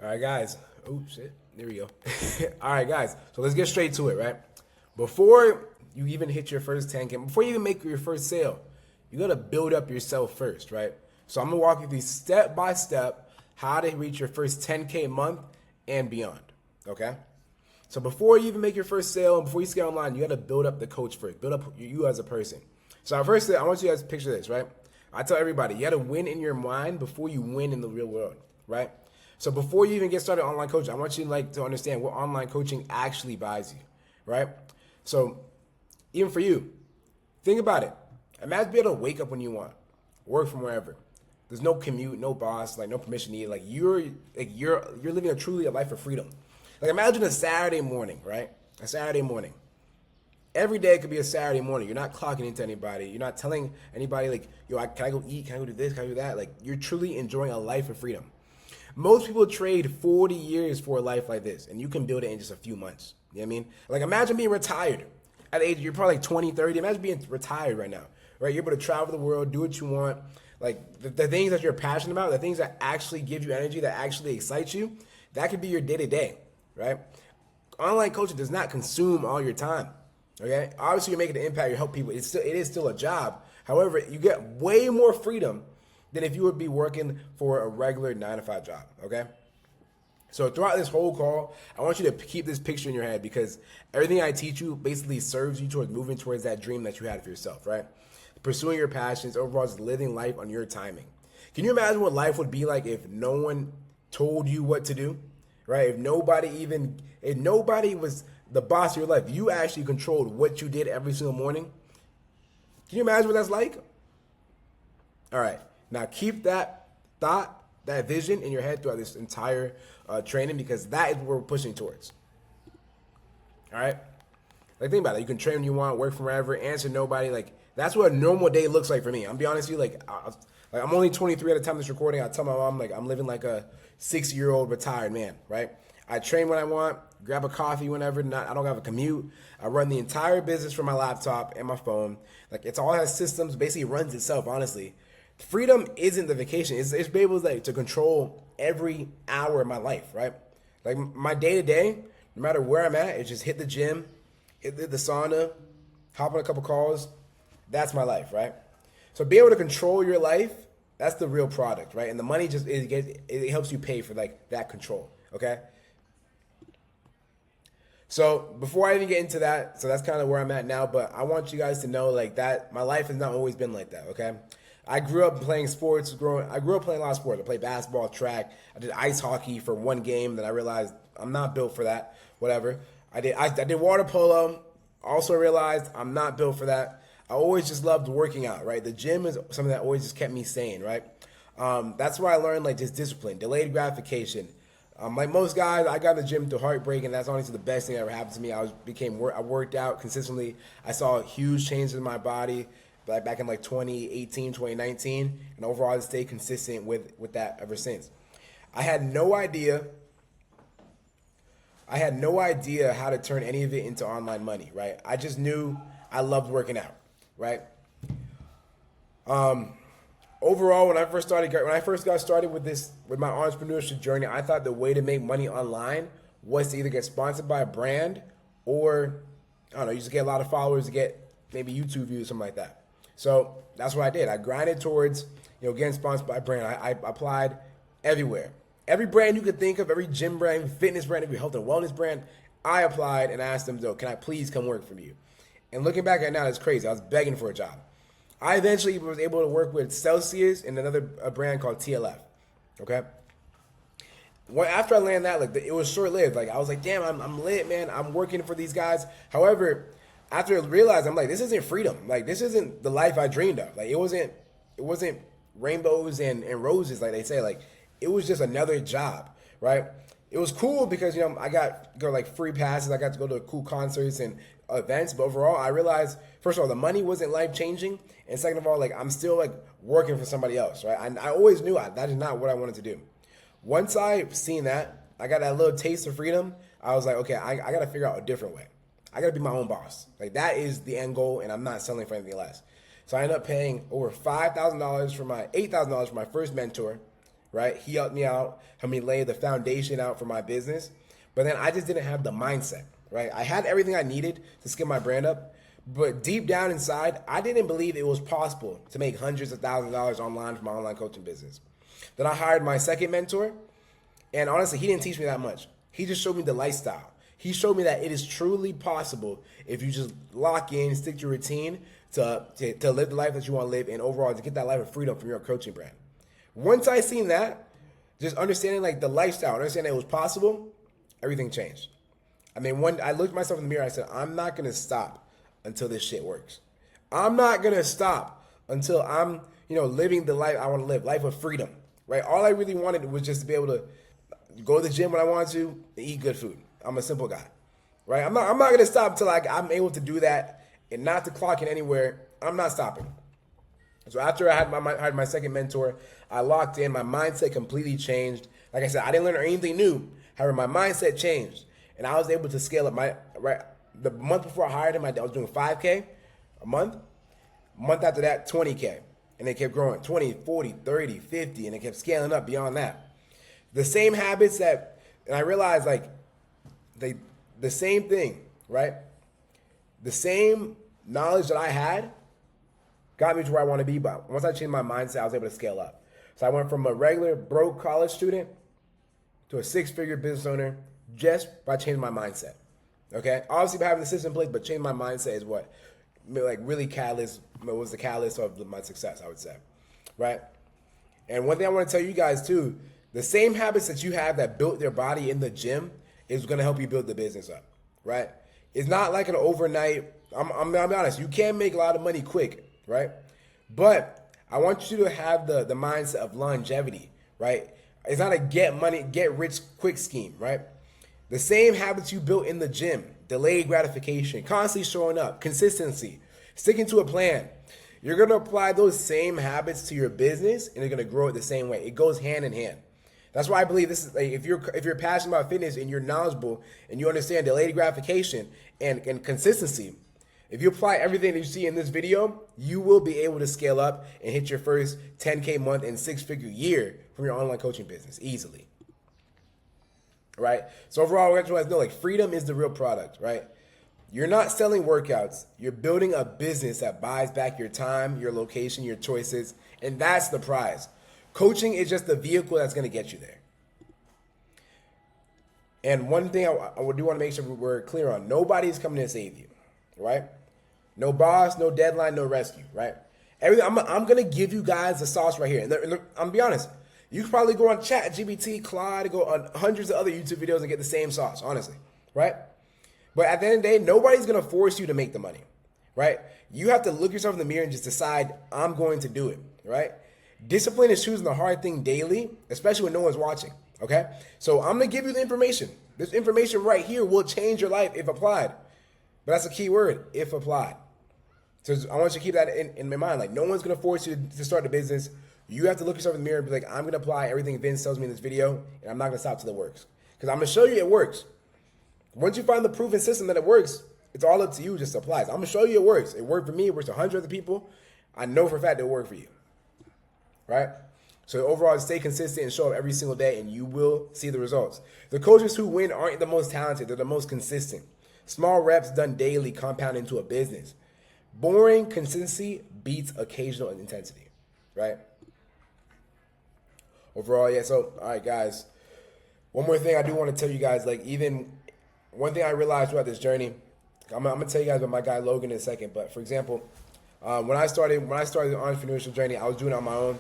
All right, guys. Oh, shit. There we go. All right, guys. So let's get straight to it, right? Before you even hit your first 10K, before you even make your first sale, you got to build up yourself first, right? So I'm going to walk you through step by step how to reach your first 10K a month and beyond, okay? So before you even make your first sale, before you scale online, you got to build up the coach first. Build up you as a person. So first, I want you guys to picture this, right? I tell everybody, you got to win in your mind before you win in the real world, right? So before you even get started online coaching, I want you to understand what online coaching actually buys you, right? So even for you, think about it. Imagine being able to wake up when you want, work from wherever. There's no commute, no boss, like no permission needed. Like you're living a life of freedom. Like imagine a Saturday morning, right? A Saturday morning. Every day could be a Saturday morning. You're not clocking into anybody. You're not telling anybody like, yo, can I go eat? Can I go do this? Can I do that? Like you're truly enjoying a life of freedom. Most people trade 40 years for a life like this, and you can build it in just a few months. You know what I mean? Like imagine being retired at the age, you're probably like 20, 30. Imagine being retired right now, right? You're able to travel the world, do what you want. Like the things that you're passionate about, the things that actually give you energy, that actually excite you, that could be your day-to-day, right? Online coaching does not consume all your time, okay? Obviously, you're making an impact, you help people. It is still a job. However, you get way more freedom than if you would be working for a regular 9-to-5 job, okay? So throughout this whole call, I want you to keep this picture in your head because everything I teach you basically serves you towards moving towards that dream that you had for yourself, right? Pursuing your passions, overall just living life on your timing. Can you imagine what life would be like if no one told you what to do, right? If nobody was the boss of your life, you actually controlled what you did every single morning. Can you imagine what that's like? All right. Now keep that thought, that vision in your head throughout this entire training because that is what we're pushing towards. All right? Like think about it. You can train when you want, work from wherever, answer nobody. Like that's what a normal day looks like for me. I'm be honest with you. I'm only 23 at the time of this recording. I tell my mom like I'm living like a 6-year-old retired man, right? I train when I want, grab a coffee whenever. I don't have a commute. I run the entire business from my laptop and my phone. Like it's all has systems. Basically, it runs itself. Honestly. Freedom isn't the vacation. It's being able to control every hour of my life, right? Like my day to day, no matter where I'm at, it's just hit the gym, hit the sauna, hop on a couple calls. That's my life, right? So being able to control your life, that's the real product, right? And the money just it helps you pay for like that control, okay? So before I even get into that, so that's kind of where I'm at now. But I want you guys to know like that my life has not always been like that, okay? I grew up playing sports. I grew up playing a lot of sports. I played basketball, track. I did ice hockey for one game. Then I realized I'm not built for that. Whatever. I did water polo. Also realized I'm not built for that. I always just loved working out. Right. The gym is something that always just kept me sane. Right. That's where I learned like just discipline, delayed gratification. Like most guys, I got in the gym through heartbreak, and that's honestly the best thing that ever happened to me. I worked out consistently. I saw huge changes in my body. Back in like 2018, 2019, and overall I stayed consistent with that ever since. I had no idea how to turn any of it into online money, right? I just knew I loved working out, right? Overall, when I first got started with my entrepreneurship journey, I thought the way to make money online was to either get sponsored by a brand or I don't know, you just get a lot of followers to get maybe YouTube views, something like that. So that's what I did. I grinded towards, getting sponsored by a brand. I applied everywhere. Every brand you could think of, every gym brand, fitness brand, every health and wellness brand, I applied and asked them, can I please come work for you? And looking back at it now, it's crazy. I was begging for a job. I eventually was able to work with Celsius and a brand called TLF. Okay? After I landed that, it was short-lived. Like I was like, damn, I'm lit, man. I'm working for these guys. However, after I realized, I'm like, this isn't freedom. Like, this isn't the life I dreamed of. Like, it wasn't rainbows and roses, like they say. Like, it was just another job, right? It was cool because, I got free passes. I got to go to cool concerts and events. But overall, I realized, first of all, the money wasn't life-changing. And second of all, I'm still, working for somebody else, right? I always knew that is not what I wanted to do. Once I seen that, I got that little taste of freedom. I was like, okay, I got to figure out a different way. I got to be my own boss. Like that is the end goal, and I'm not selling for anything less. So I ended up paying over $8,000 for my first mentor, right? He helped me out, helped me lay the foundation out for my business. But then I just didn't have the mindset, right? I had everything I needed to scale my brand up, but deep down inside, I didn't believe it was possible to make hundreds of thousands of dollars online from my online coaching business. Then I hired my second mentor, and honestly, he didn't teach me that much. He just showed me the lifestyle. He showed me that it is truly possible if you just lock in, stick to your routine to live the life that you want to live, and overall to get that life of freedom from your coaching brand. Once I seen that, just understanding like the lifestyle, understanding it was possible, everything changed. I mean, when I looked myself in the mirror, I said, I'm not going to stop until this shit works. I'm not going to stop until I'm, living the life I want to live, life of freedom, right? All I really wanted was just to be able to go to the gym when I wanted to, and eat good food. I'm a simple guy, right? I'm not going to stop until I'm able to do that and not to clock in anywhere. I'm not stopping. So after I had my second mentor, I locked in. My mindset completely changed. Like I said, I didn't learn anything new. However, my mindset changed, and I was able to scale up the month before I hired him, I was doing 5K a month. A month after that, 20K. And it kept growing, 20, 40, 30, 50, and it kept scaling up beyond that. The same habits and I realized the same thing, right? The same knowledge that I had got me to where I want to be, but once I changed my mindset, I was able to scale up. So I went from a regular broke college student to a six-figure business owner just by changing my mindset. Okay, obviously by having the system in place, but changing my mindset is what really was the catalyst of my success, I would say, right? And one thing I want to tell you guys too, the same habits that you have that built their body in the gym is going to help you build the business up, right? It's not like an overnight. I'm be honest, you can make a lot of money quick, right? But I want you to have the mindset of longevity, right? It's not a get rich quick scheme, right? The same habits you built in the gym, delayed gratification, constantly showing up, consistency, sticking to a plan. You're going to apply those same habits to your business and you're going to grow it the same way. It goes hand in hand. That's why I believe this is like, if you're passionate about fitness and you're knowledgeable and you understand delayed gratification and consistency, if you apply everything that you see in this video, you will be able to scale up and hit your first 10K month and six-figure year from your online coaching business easily. Right? So overall, I want you guys to know, freedom is the real product, right? You're not selling workouts. You're building a business that buys back your time, your location, your choices, and that's the prize. Coaching is just the vehicle that's going to get you there. And one thing I do want to make sure we're clear on, nobody's coming to save you, right? No boss, no deadline, no rescue, right? I'm going to give you guys the sauce right here. And I'm going to be honest. You could probably go on ChatGPT, Claude, go on hundreds of other YouTube videos and get the same sauce, honestly, right? But at the end of the day, nobody's going to force you to make the money, right? You have to look yourself in the mirror and just decide, I'm going to do it, right? Discipline is choosing the hard thing daily, especially when no one's watching, okay? So I'm going to give you the information. This information right here will change your life if applied. But that's a key word, if applied. So I want you to keep that in my mind. No one's going to force you to start a business. You have to look yourself in the mirror and be like, I'm going to apply everything Vince tells me in this video, and I'm not going to stop till it works. Because I'm going to show you it works. Once you find the proven system that it works, it's all up to you, just applies. I'm going to show you it works. It worked for me. It works for 100 other people. I know for a fact it will work for you. Right? So overall, stay consistent and show up every single day, and you will see the results. The coaches who win aren't the most talented. They're the most consistent. Small reps done daily compound into a business. Boring consistency beats occasional intensity. Right? Overall, yeah, so, all right, guys. One more thing I do want to tell you guys, even one thing I realized throughout this journey, I'm going to tell you guys about my guy Logan in a second, but for example, when I started the entrepreneurship journey, I was doing it on my own.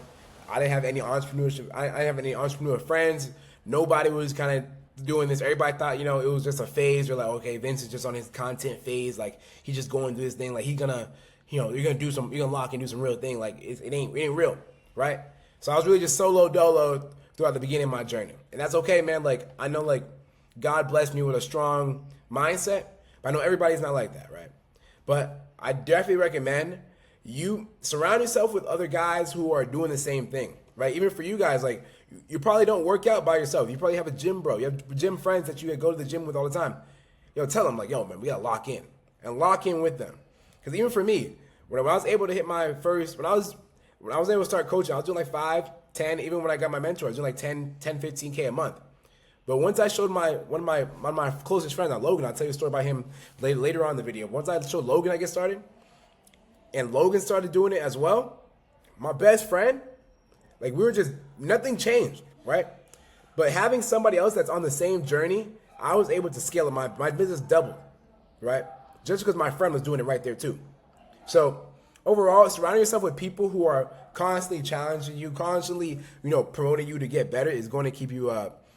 I didn't have any entrepreneurship. I didn't have any entrepreneur friends. Nobody was kind of doing this. Everybody thought, it was just a phase. They're like, okay, Vince is just on his content phase. He's just going through this thing. He's going to, you're going to lock and do some real thing. It ain't real, right? So I was really just solo dolo throughout the beginning of my journey. And that's okay, man. I know, God blessed me with a strong mindset, but I know everybody's not like that, right? But I definitely recommend you surround yourself with other guys who are doing the same thing, right? Even for you guys, you probably don't work out by yourself. You probably have a gym bro. You have gym friends that you go to the gym with all the time. Tell them, yo, man, we got to lock in. And lock in with them. Because even for me, when I was able to hit my first, when I was able to start coaching, I was doing 5 10, even when I got my mentor, I was doing like 10, 15K a month. But once I showed one of my closest friends, Logan, I'll tell you a story about him later on in the video. Once I showed Logan I get started, and Logan started doing it as well, my best friend, like we were just, nothing changed, right? But having somebody else that's on the same journey, I was able to scale it. My business doubled, right? Just because my friend was doing it right there too. So overall, surrounding yourself with people who are constantly challenging you, constantly, promoting you to get better is going to keep you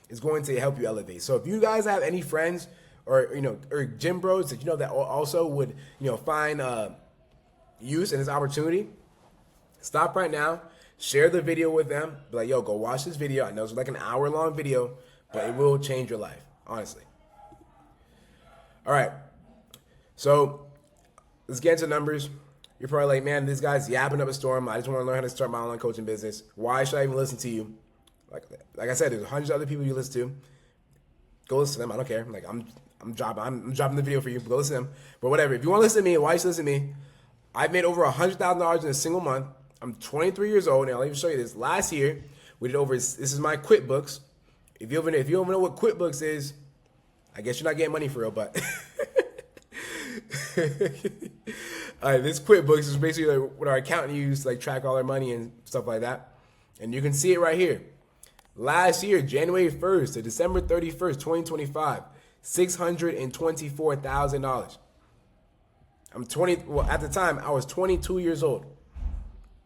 is going to help you elevate. So if you guys have any friends or or gym bros that that also would find use in this opportunity, stop right now, share the video with them, be like, yo, go watch this video. I know it's like an hour-long video, but it will change your life, honestly. All right, so let's get into numbers. You're probably like, man, this guy's yapping up a storm. I just want to learn how to start my online coaching business. Why should I even listen to you? Like I said, there's hundreds of other people you listen to. Go listen to them. I don't care. Like I'm dropping the video for you. Go listen to them. But whatever. If you want to listen to me, why you should listen to me? I've made over $100,000 in a single month. I'm 23 years old, and I'll even show you this. Last year, we did over. This is my QuickBooks. If you don't know what QuickBooks is, I guess you're not getting money for real. But all right, this QuickBooks is basically like what our accountant used to track all our money and stuff like that. And you can see it right here. Last year, January 1st to December 31st, 2025, $624,000. I'm 20. Well, at the time, I was 22 years old.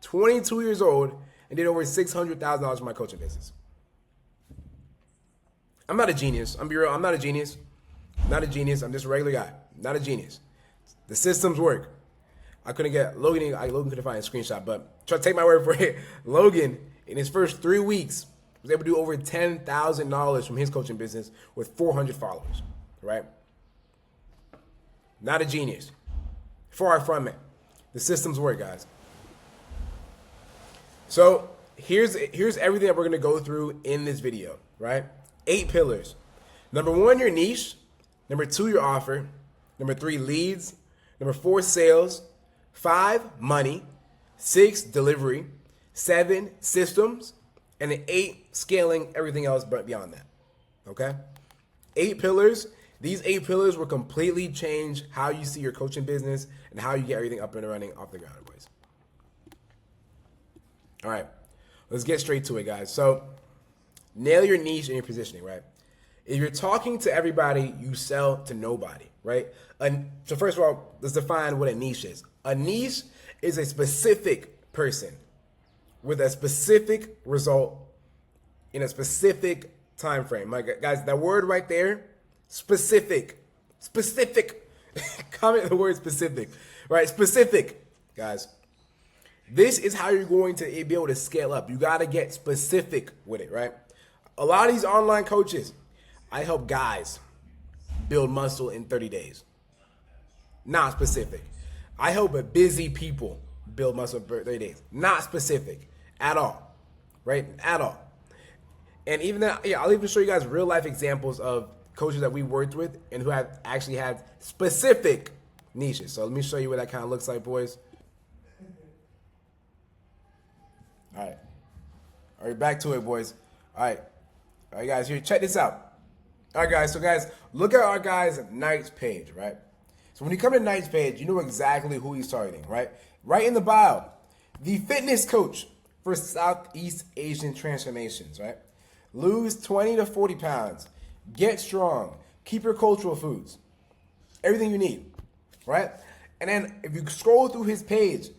22 years old and did over $600,000 in my coaching business. I'm not a genius. I'm real. I'm not a genius. Not a genius. I'm just a regular guy. Not a genius. The systems work. I couldn't get Logan. Logan couldn't find a screenshot, but try to take my word for it. Logan, in his first 3 weeks, was able to do over $10,000 from his coaching business with 400 followers. Right? Not a genius. Far from it. The systems work, guys. So here's everything that we're going to go through in this video, right? 8 pillars. Number 1, your niche. Number 2, your offer. Number 3, leads. Number 4, sales. 5, money. 6, delivery. 7, systems. And then 8, scaling everything else beyond that. Okay? 8 pillars. These 8 pillars will completely change how you see your coaching business and how you get everything up and running off the ground, boys. All right, let's get straight to it, guys. So nail your niche and your positioning, right? If you're talking to everybody, you sell to nobody, right? So first of all, let's define what a niche is. A niche is a specific person with a specific result in a specific time frame. Like, guys, that word right there, specific. Comment the word specific, right? Specific, guys. This is how you're going to be able to scale up. You got to get specific with it, right? A lot of these online coaches, I help guys build muscle in 30 days. Not specific. I help busy people build muscle in 30 days. Not specific at all, right? At all. And even that, yeah, I'll even show you guys real life examples of coaches that we worked with and who have actually had specific niches. So let me show you what that kind of looks like, boys. All right, back to it, boys. All right, guys, here, check this out. All right, guys, so guys, look at our guy's Knight's page, right? So when you come to Knight's page, you know exactly who he's targeting, right? Right in the bio, the fitness coach for Southeast Asian transformations, right? Lose 20 to 40 pounds, get strong, keep your cultural foods, everything you need, right? And then if you scroll through his page,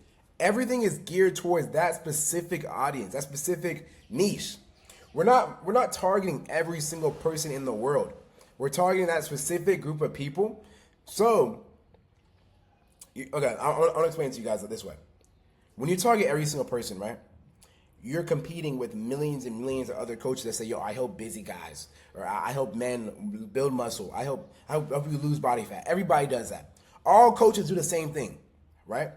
everything is geared towards that specific audience, that specific niche. We're not targeting every single person in the world. We're targeting that specific group of people. So, okay, I'll explain it to you guys this way. When you target every single person, right, you're competing with millions and millions of other coaches that say, yo, I help busy guys, or I help men build muscle. I help you lose body fat. Everybody does that. All coaches do the same thing, right?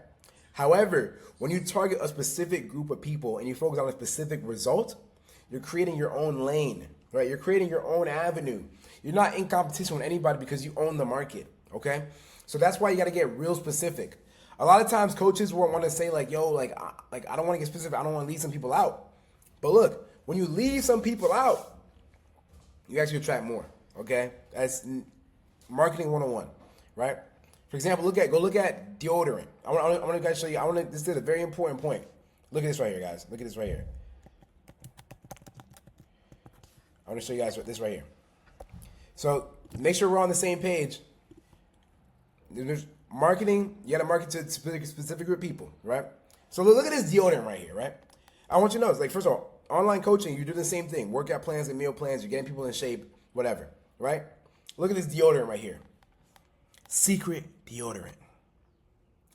However, when you target a specific group of people and you focus on a specific result, you're creating your own lane, right? You're creating your own avenue. You're not in competition with anybody because you own the market, okay? So that's why you got to get real specific. A lot of times coaches won't want to say like, yo, I don't want to get specific. I don't want to leave some people out. But look, when you leave some people out, you actually attract more. Okay, that's marketing 101, right? For example, go look at deodorant. I want to show you. This is a very important point. Look at this right here, guys. Look at this right here. I want to show you guys this right here. So make sure we're on the same page. There's marketing. You got to market to specific group of people, right? So look at this deodorant right here, right? I want you to know, it's like, first of all, online coaching, you do the same thing. Workout plans and meal plans. You're getting people in shape, whatever, right? Look at this deodorant right here. Secret deodorant.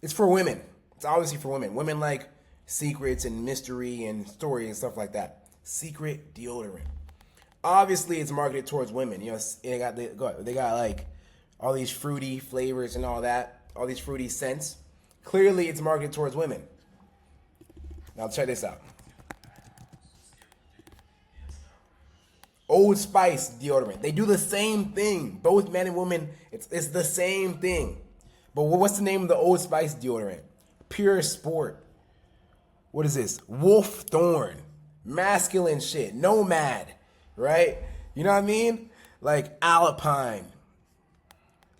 It's for women. It's obviously for women. Women like secrets and mystery and story and stuff like that. Secret deodorant. Obviously, it's marketed towards women. You know, they got like all these fruity flavors and all that, all these fruity scents. Clearly, it's marketed towards women. Now, check this out. Old Spice deodorant. They do the same thing. Both men and women, it's the same thing. But what's the name of the Old Spice deodorant? Pure Sport. What is this? Wolf Thorn. Masculine shit. Nomad. Right? You know what I mean? Like Alpine.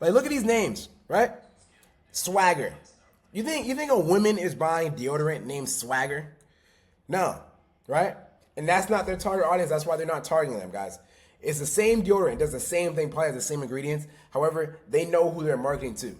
Like, look at these names, right? Swagger. You think a woman is buying deodorant named Swagger? No, right? And that's not their target audience. That's why they're not targeting them, guys. It's the same deodorant. It does the same thing, probably has the same ingredients. However, they know who they're marketing to.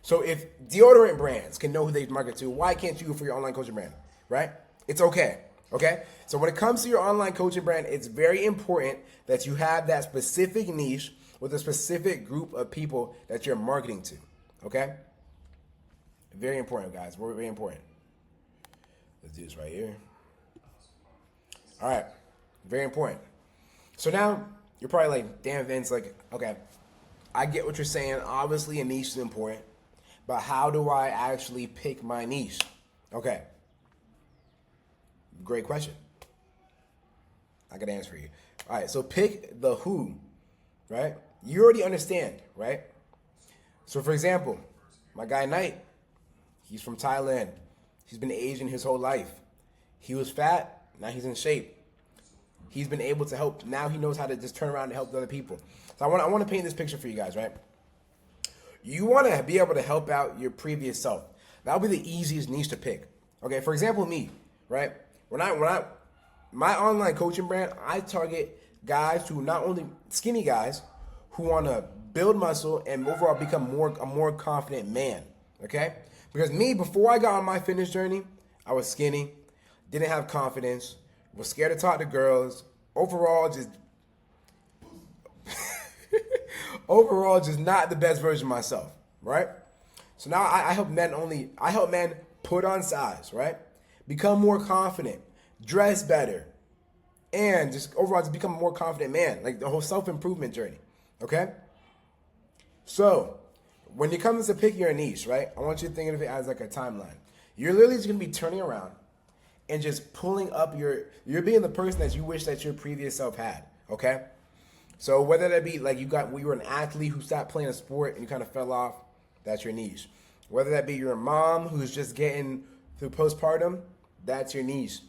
So if deodorant brands can know who they market to, why can't you for your online coaching brand, right? It's okay, okay? So when it comes to your online coaching brand, it's very important that you have that specific niche with a specific group of people that you're marketing to, okay? Very important, guys. Very important. Let's do this right here. All right. Very important. So now you're probably like, damn, Vince, like, okay, I get what you're saying. Obviously, a niche is important. But how do I actually pick my niche? Okay. Great question. I got an answer for you. All right. So pick the who, right? You already understand, right? So, for example, my guy Knight, he's from Thailand. He's been Asian his whole life. He was fat. Now he's in shape. He's been able to help. Now he knows how to just turn around and help other people. So I want to paint this picture for you guys, right? You want to be able to help out your previous self. That'll be the easiest niche to pick. Okay, for example, me, right? My online coaching brand, I target guys who not only skinny guys who want to build muscle and overall become a more confident man. Okay, because me, before I got on my fitness journey, I was skinny, didn't have confidence, was scared to talk to girls. Overall, just not the best version of myself, right? So now I help men put on size, right? Become more confident, dress better, and just overall just become a more confident man, like the whole self-improvement journey, okay? So when it comes to picking your niche, right, I want you to think of it as like a timeline. You're literally just going to be turning around and just pulling up you're being the person that you wish that your previous self had, okay? So whether that be like you were an athlete who stopped playing a sport and you kind of fell off, that's your niche. Whether that be you're a mom who's just getting through postpartum, that's your niche.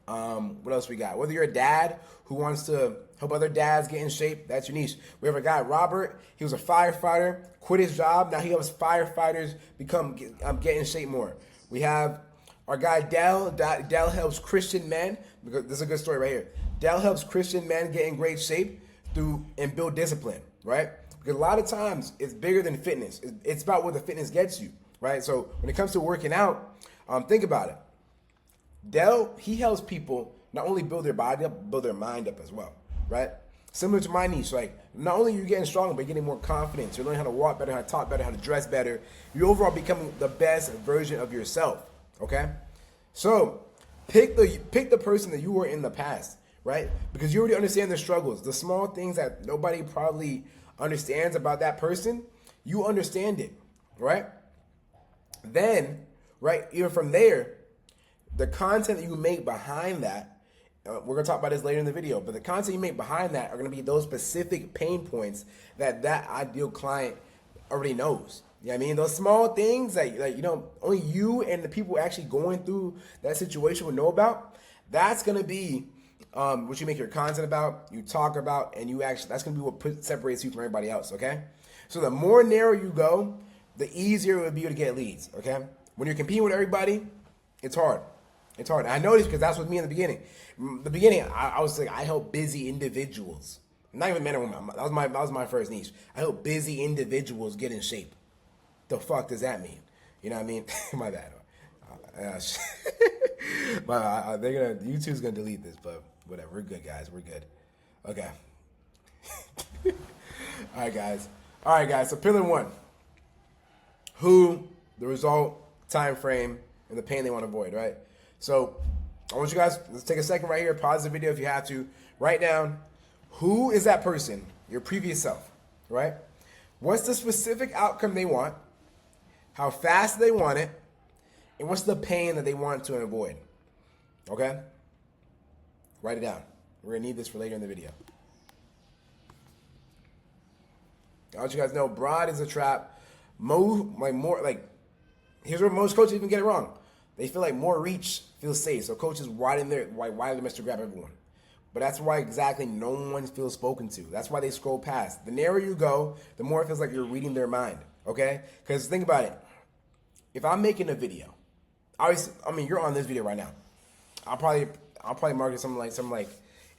What else we got? Whether you're a dad who wants to help other dads get in shape, that's your niche. We have a guy, Robert. He was a firefighter, quit his job. Now he helps firefighters get in shape more. We have our guy, Dell. Dell helps Christian men. This is a good story right here. Dell helps Christian men get in great shape and build discipline, right? Because a lot of times it's bigger than fitness. It's about what the fitness gets you, right? So when it comes to working out, think about it. Dell, he helps people not only build their body up, build their mind up as well, right? Similar to my niche, like not only are you getting stronger, but you're getting more confidence. You're learning how to walk better, how to talk better, how to dress better. You're overall becoming the best version of yourself, okay? So pick the person that you were in the past, right? Because you already understand their struggles, the small things that nobody probably understands about that person. You understand it, right? Then, right, even from there, the content that you make behind that, we're going to talk about this later in the video, but the content you make behind that are going to be those specific pain points that ideal client already knows. You know what I mean? Those small things that only you and the people actually going through that situation would know about. That's gonna be what you make your content about, you talk about, and you actually, that's gonna be what separates you from everybody else, okay? So the more narrow you go, the easier it will be to get leads, okay? When you're competing with everybody, it's hard. It's hard. And I know this because that's with me in the beginning. I was like, I help busy individuals. Not even men and women. That was my first niche. I help busy individuals get in shape. The fuck does that mean? You know what I mean? My bad. YouTube's gonna delete this, but whatever. We're good, guys. We're good. Okay. All right, guys. So pillar 1: who, the result, time frame, and the pain they want to avoid. Right. So I want you guys, let's take a second right here. Pause the video if you have to. Write down who is that person, your previous self. Right. What's the specific outcome they want? How fast they want it? And what's the pain that they want to avoid? Okay? Write it down. We're going to need this for later in the video. I want you guys to know, broad is a trap. Here's where most coaches even get it wrong. They feel like more reach feels safe. So coaches widen their mess to grab everyone. But that's why exactly no one feels spoken to. That's why they scroll past. The narrower you go, the more it feels like you're reading their mind. Okay? Because think about it. If I'm making a video, you're on this video right now. I'll probably market something like,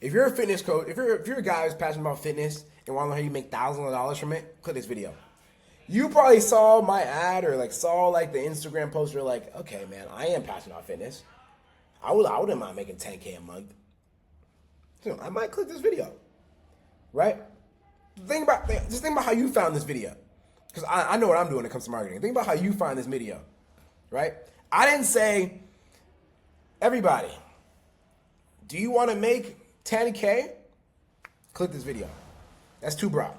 if you're a fitness coach, if you're a guy who's passionate about fitness and want to know how you make thousands of dollars from it, click this video. You probably saw my ad or saw the Instagram post. You're like, okay, man, I am passionate about fitness. I wouldn't mind making $10K a month. So I might click this video, right? Just think about how you found this video, because I know what I'm doing when it comes to marketing. Think about how you find this video, right? I didn't say, everybody, do you want to make 10K? Click this video. That's too broad.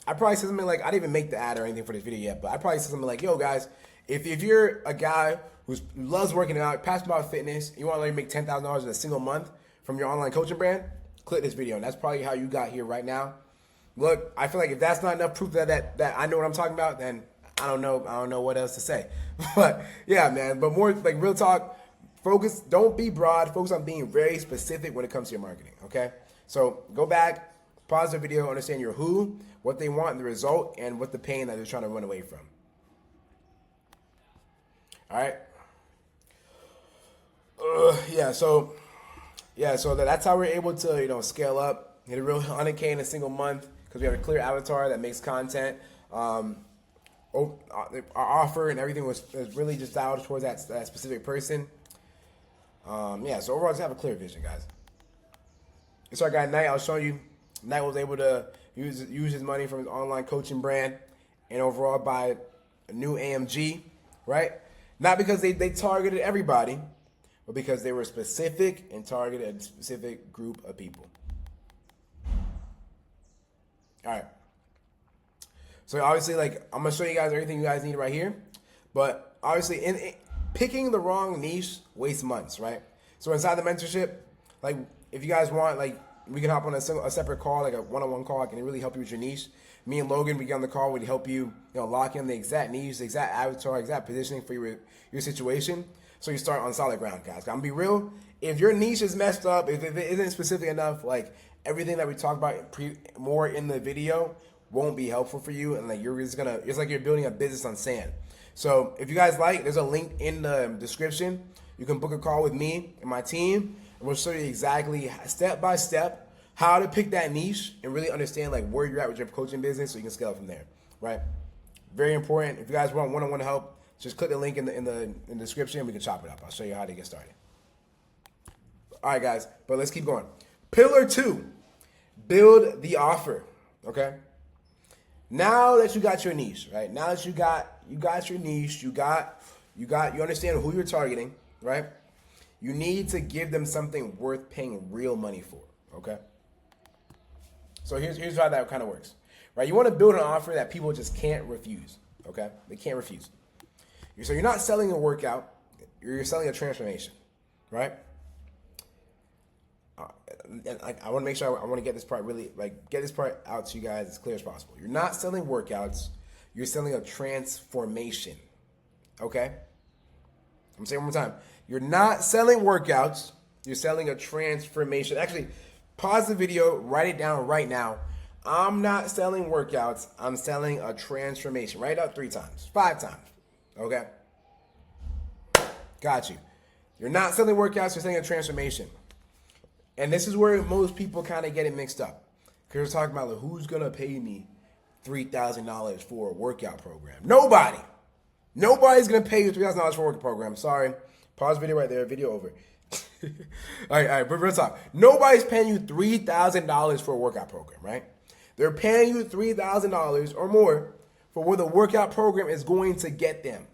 I probably said something like, I didn't even make the ad or anything for this video yet, but I probably said something like, yo guys, if you're a guy who loves working out, passionate about fitness, you want to make $10,000 in a single month from your online coaching brand, click this video. And that's probably how you got here right now. Look, I feel like if that's not enough proof that I know what I'm talking about, then I don't know what else to say. But yeah, man, but more real talk, focus, don't be broad, focus on being very specific when it comes to your marketing, okay? So go back, pause the video, understand your who, what they want, the result, and what the pain that they're trying to run away from. All right? So that's how we're able to, scale up, hit a real 100K in a single month, because we have a clear avatar that makes content. Our offer and everything was really just dialed towards that specific person. So overall, just have a clear vision, guys. So our guy Knight, I was showing you, Knight was able to use his money from his online coaching brand and overall buy a new AMG, right? Not because they targeted everybody, but because they were specific and targeted a specific group of people. All right. So obviously, I'm going to show you guys everything you guys need right here. But obviously, picking the wrong niche wastes months, right? So inside the mentorship, if you guys want, we can hop on a separate call, a one-on-one call. I can really help you with your niche. Me and Logan, we get on the call. We'd help you, lock in the exact niche, the exact avatar, exact positioning for your situation. So you start on solid ground, guys. I'm gonna be real. If your niche is messed up, if it isn't specific enough, everything that we talk about more in the video won't be helpful for you, and it's like you're building a business on sand. So if you guys there's a link in the description. You can book a call with me and my team, and we'll show you exactly step by step how to pick that niche and really understand where you're at with your coaching business, so you can scale it from there. Right? Very important. If you guys want one-on-one help, just click the link in the description and we can chop it up. I'll show you how to get started. All right, guys, but let's keep going. Pillar 2, build the offer. Okay. Now that you got your niche, right? Now that you got your niche, you understand who you're targeting, right? You need to give them something worth paying real money for. Okay. So here's how that kind of works, right? You want to build an offer that people just can't refuse. Okay, they can't refuse. So you're not selling a workout, you're selling a transformation, right? And I want to make sure I want to get this part out to you guys as clear as possible. You're not selling workouts, you're selling a transformation. Okay? I'm saying it one more time. You're not selling workouts, You're selling a transformation. Actually, pause the video, write it down right now. I'm not selling workouts. I'm selling a transformation. Write it out 3 times, 5 times. Okay? Got you. You're not selling workouts. You're selling a transformation. And this is where most people kind of get it mixed up. Because they're talking about, like, who's going to pay me $3,000 for a workout program? Nobody. Nobody's going to pay you $3,000 for a workout program. Sorry. Pause video right there. Video over. all right, but real talk. Nobody's paying you $3,000 for a workout program, right? They're paying you $3,000 or more for what the workout program is going to get them.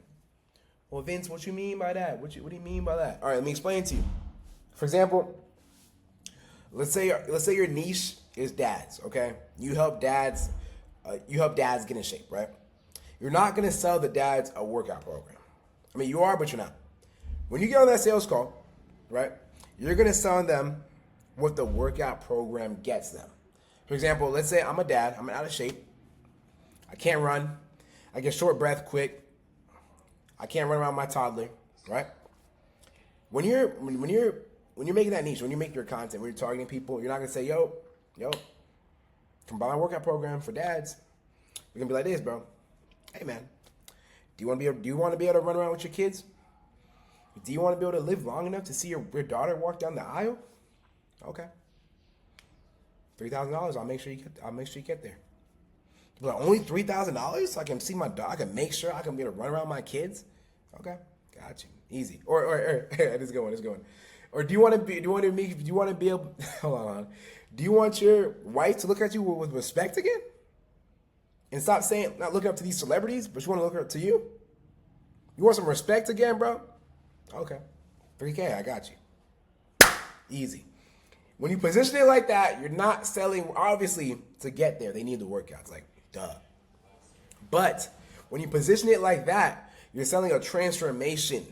Well, Vince, what you mean by that? What do you mean by that? All right, let me explain to you. For example, let's say your niche is dads. Okay, you help dads get in shape, right? You're not gonna sell the dads a workout program. I mean, you are, but you're not. When you get on that sales call, right, you're gonna sell them what the workout program gets them. For example, let's say I'm a dad. I'm out of shape. I can't run. I get short breath quick. I can't run around my toddler, right? When you're making that niche, when you make your content, when you're targeting people, you're not gonna say, yo, come buy my workout program for dads. We're gonna be like this, bro. Hey man, do you want to be able to run around with your kids? Do you want to be able to live long enough to see your daughter walk down the aisle? Okay. $3,000. I'll make sure you get there. But only $3,000 so I can see my dog. I can make sure I can be able to run around my kids. Okay, got you. Easy. Or this is going. Or do you want to be able? Hold on. Do you want your wife to look at you with respect again? And stop not looking up to these celebrities, but you want to look up to you? You want some respect again, bro? Okay. $3K, I got you. Easy. When you position it like that, you're not selling, obviously, to get there, they need the workouts, like, duh. But when you position it like that, you're selling a transformation,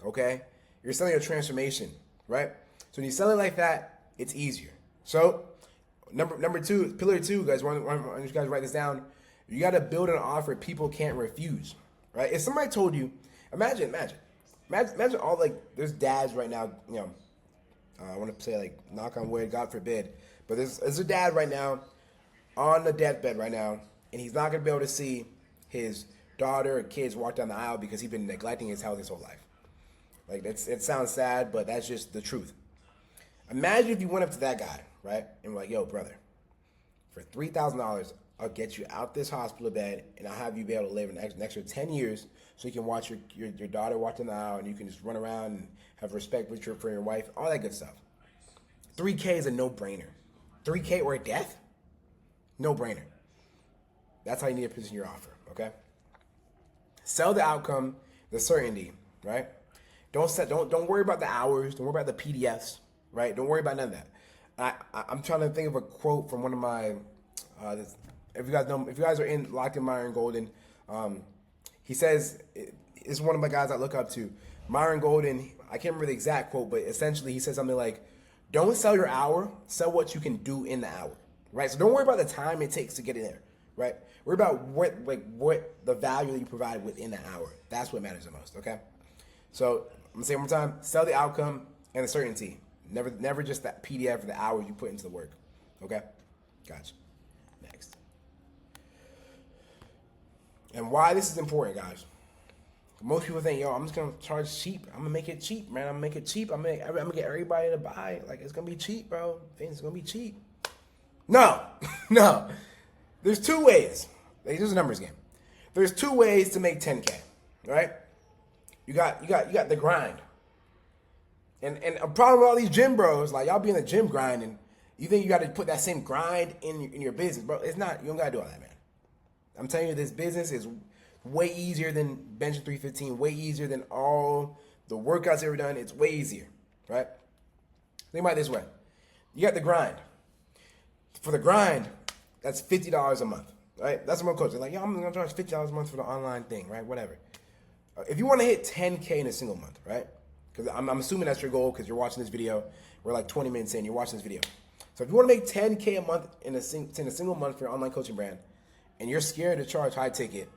okay? You're selling a transformation, right? So when you sell it like that, it's easier. So number 2, pillar 2, guys, want you guys write this down. You got to build an offer people can't refuse, right? If somebody told you, imagine all, like, there's dads right now, you know, I want to say, like, knock on wood, God forbid, but there's a dad right now on the deathbed right now, and he's not going to be able to see his daughter or kids walk down the aisle because he's been neglecting his health his whole life. Like, it sounds sad, but that's just the truth. Imagine if you went up to that guy, right, and were like, yo, brother, for $3,000, I'll get you out this hospital bed, and I'll have you be able to live an extra 10 years so you can watch your daughter walk down the aisle, and you can just run around and have respect for your wife, all that good stuff. $3K is a no-brainer. $3K or death? No-brainer. That's how you need to position your offer, okay? Sell the outcome, the certainty, right? Don't worry about the hours. Don't worry about the PDFs, right? Don't worry about none of that. I'm trying to think of a quote from one of my, if you guys are locked in Myron Golden, he says, it's one of my guys I look up to. Myron Golden, I can't remember the exact quote, but essentially he says something like, don't sell your hour, sell what you can do in the hour, right? So don't worry about the time it takes to get in there, right? Worry about what the value that you provide within the hour. That's what matters the most, okay? So I'm gonna say it one more time, sell the outcome and the certainty. Never just that PDF or the hours you put into the work, okay? Gotcha. Next. And why this is important, guys. Most people think, yo, I'm just gonna charge cheap. I'm gonna make it cheap, man. I'm gonna make it cheap. I'm gonna get everybody to buy. Like, it's gonna be cheap, bro. Things gonna be cheap. No, no. There's 2 ways. This is a numbers game. There's 2 ways to make 10K, right? You got the grind. And a problem with all these gym bros, like, y'all be in the gym grinding, you think you got to put that same grind in your business, bro. It's not. You don't gotta do all that, man. I'm telling you, this business is way easier than benching 315, way easier than all the workouts ever done. It's way easier, right? Think about it this way. You got the grind. For the grind, that's $50 a month, right? That's what my coach is like, yo, I'm going to charge $50 a month for the online thing, right? Whatever. If you want to hit 10K in a single month, right? Because I'm assuming that's your goal because you're watching this video. We're like 20 minutes in, you're watching this video. So if you want to make 10K a month in a single month for your online coaching brand, and you're scared to charge high ticket,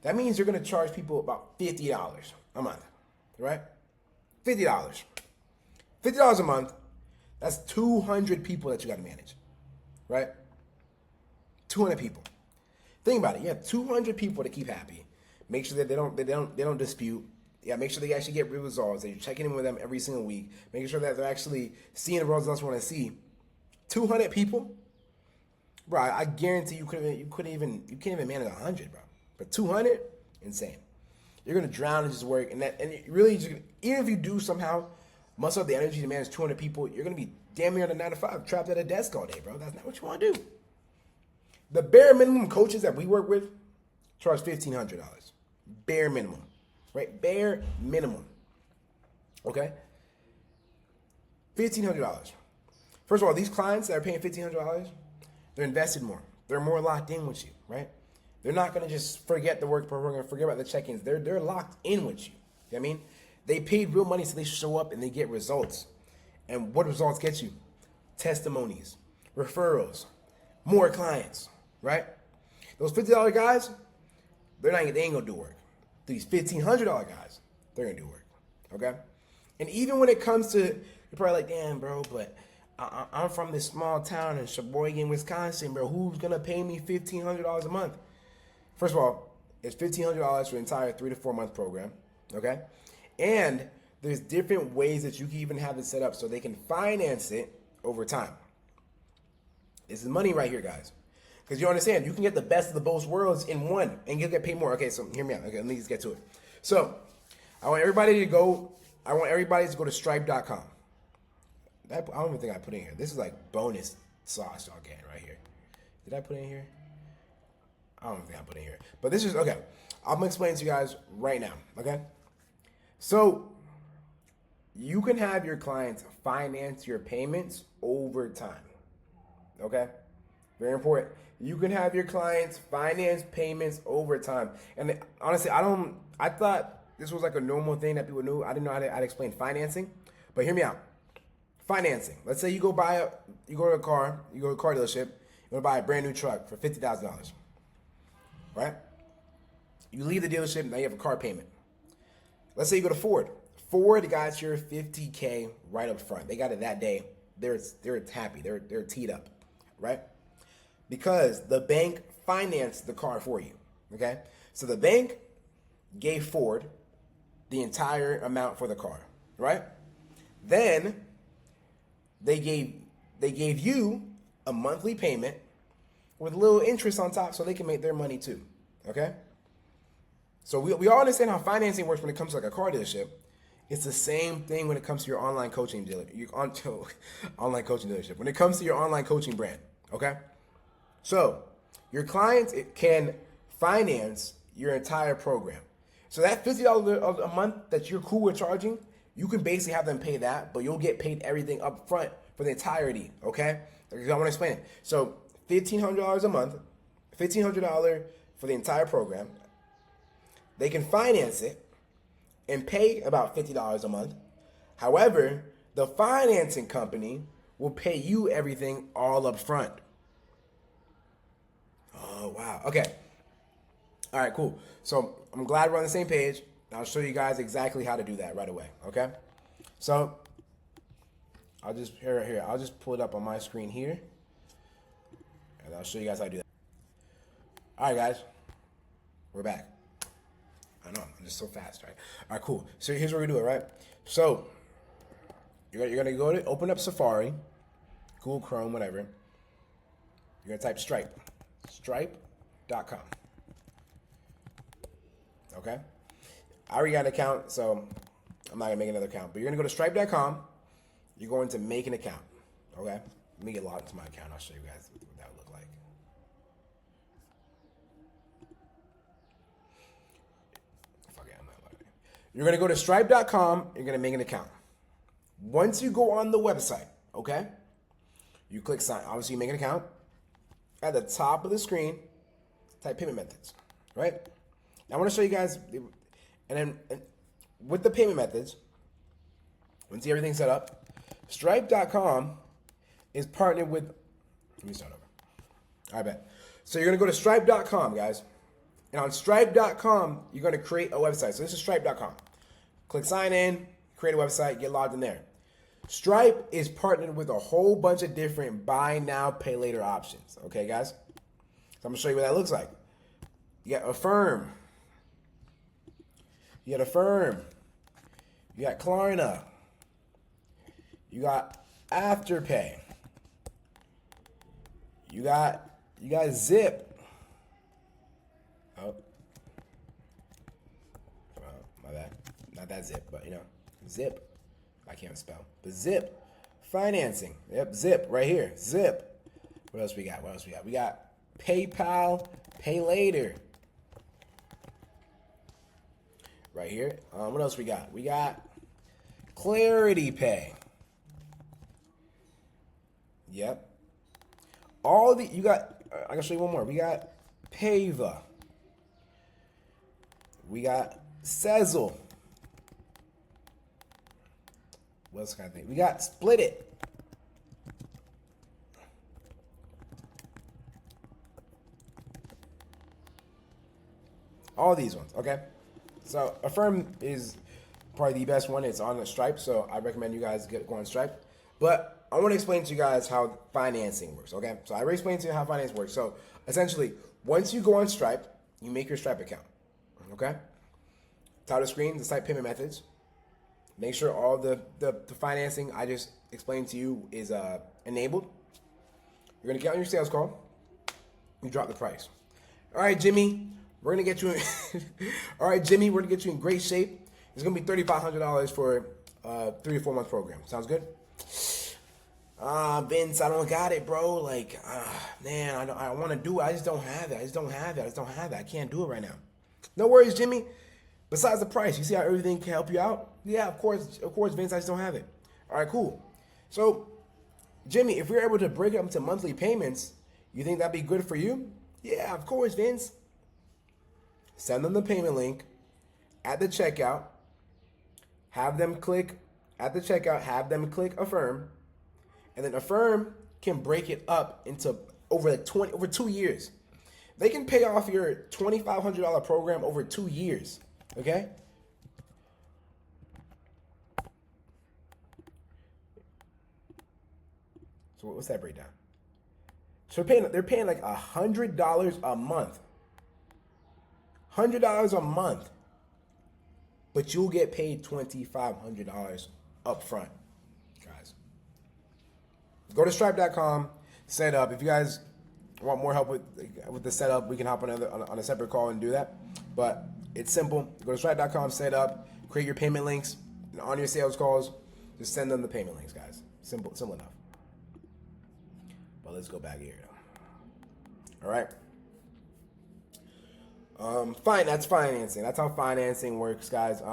that means you're going to charge people about $50 a month, right? $50. $50 a month, That's 200 people that you got to manage, right? 200 people. Think about it. You have 200 people to keep happy. Make sure that they don't dispute. Yeah, make sure they actually get real results. That you're checking in with them every single week, making sure that they're actually seeing the results you want to see. 200 people, bro. I guarantee you can't even manage 100, bro. But 200, insane. You're gonna drown in just work, and really, even if you do somehow muster up the energy to manage 200 people, you're gonna be damn near on a 9 to 5, trapped at a desk all day, bro. That's not what you want to do. The bare minimum coaches that we work with charge $1,500. Bare minimum, right? Bare minimum. Okay? $1,500. First of all, these clients that are paying $1,500, they're invested more. They're more locked in with you, right? They're not going to just forget the work program, forget about the check-ins. They're locked in with you. You know what I mean? They paid real money so they show up and they get results. And what results get you? Testimonies, referrals, more clients, right? Those $50 guys, they ain't going to do work. These $1,500 guys, they're going to do work, okay? And even when it comes to, you're probably like, damn, bro, but I'm from this small town in Sheboygan, Wisconsin, bro. Who's going to pay me $1,500 a month? First of all, it's $1,500 for the entire 3 to 4 month program, okay? And there's different ways that you can even have it set up so they can finance it over time. This is money right here, guys. Because you understand, you can get the best of the both worlds in one, and you'll get paid more. Okay, so hear me out. Okay, let me just get to it. So, I want everybody to go to Stripe.com. I don't even think I put in here. This is like bonus sauce y'all getting right here. Did I put in here? I don't think I put in here. But this is, okay. I'm going to explain to you guys right now, okay? So, you can have your clients finance your payments over time, okay? Very important. You can have your clients finance payments over time. And honestly, I thought this was like a normal thing that people knew. I didn't know how to explain financing. But hear me out. Financing. Let's say you go to a car dealership, you want to buy a brand new truck for $50,000. Right? You leave the dealership, now you have a car payment. Let's say you go to Ford. Ford got your $50K right up front. They got it that day. They're happy. They're teed up, right? Because the bank financed the car for you. Okay? So the bank gave Ford the entire amount for the car, right? Then they gave you a monthly payment with a little interest on top so they can make their money too, okay? So we all understand how financing works when it comes to like a car dealership. It's the same thing when it comes to your online coaching dealer, online coaching dealership. When it comes to your online coaching brand, okay? So your clients can finance your entire program. So that $50 a month that you're cool with charging, you can basically have them pay that, but you'll get paid everything up front for the entirety, okay? I want to explain it. So $1,500 a month, $1,500 for the entire program. They can finance it and pay about $50 a month. However, the financing company will pay you everything all up front. Oh, wow. Okay. All right, cool. So I'm glad we're on the same page. I'll show you guys exactly how to do that right away, okay? So I'll just pull it up on my screen here, and I'll show you guys how to do that. All right, guys, we're back. I know, I'm just so fast, right? All right, cool. So here's what we do it, right? So you're gonna open up Safari, Google Chrome, whatever. You're gonna type Stripe.com. Okay? I already got an account, so I'm not gonna make another account. But you're gonna go to Stripe.com. You're going to make an account. Okay? Let me get logged into my account. I'll show you guys what that would look like. You're gonna go to Stripe.com. You're gonna make an account. Once you go on the website, okay, you click sign. Obviously, you make an account. At the top of the screen, type payment methods. Right? Now, I want to show you guys. And with the payment methods, once you have everything set up, Stripe.com is partnered with, let me start over. All right, bet. So you're going to go to Stripe.com, guys. And on Stripe.com, you're going to create a website. So this is Stripe.com. Click sign in, create a website, get logged in there. Stripe is partnered with a whole bunch of different buy now, pay later options. Okay, guys? So I'm gonna show you what that looks like. You got Affirm. You got Affirm. You got Klarna. You got Afterpay. You got Zip. Oh, my bad. Not that Zip, but Zip. I can't spell. But Zip financing. Yep, Zip right here. Zip. What else we got? We got PayPal, Pay Later. Right here. What else we got? We got Clarity Pay. Yep. I can show you one more. We got Pava. We got Sezzle. What else can I think? We got Split It. All these ones, okay? So Affirm is probably the best one. It's on the Stripe, so I recommend you guys go on Stripe. But I want to explain to you guys how financing works, okay? So I already explained to you how finance works. So essentially, once you go on Stripe, you make your Stripe account, okay? Top of the screen, the site payment methods. Make sure all the financing I just explained to you is enabled. You're going to get on your sales call. You drop the price. All right, Jimmy, we're going to get you in great shape. It's going to be $3,500 for a 3 to 4 month program. Sounds good? Vince, I don't got it, bro. Man, I want to do it. I just don't have it. I can't do it right now. No worries, Jimmy. Besides the price, you see how everything can help you out? Yeah, of course, Vince, I just don't have it. All right, cool. So, Jimmy, if we're able to break it up into monthly payments, you think that'd be good for you? Yeah, of course, Vince. Send them the payment link at the checkout. Have them click Affirm, and then Affirm can break it up into over 2 years. They can pay off your $2,500 program over 2 years. Okay? So what's that breakdown? So they're paying like $100 a month. $100 a month. But you'll get paid $2,500 up front, guys. Go to stripe.com, set up. If you guys want more help with the setup, we can hop on a separate call and do that. But it's simple. Go to stripe.com, set up, create your payment links, and on your sales calls, just send them the payment links, guys. Simple enough. But let's go back here. All right. Fine. That's financing. That's how financing works, guys.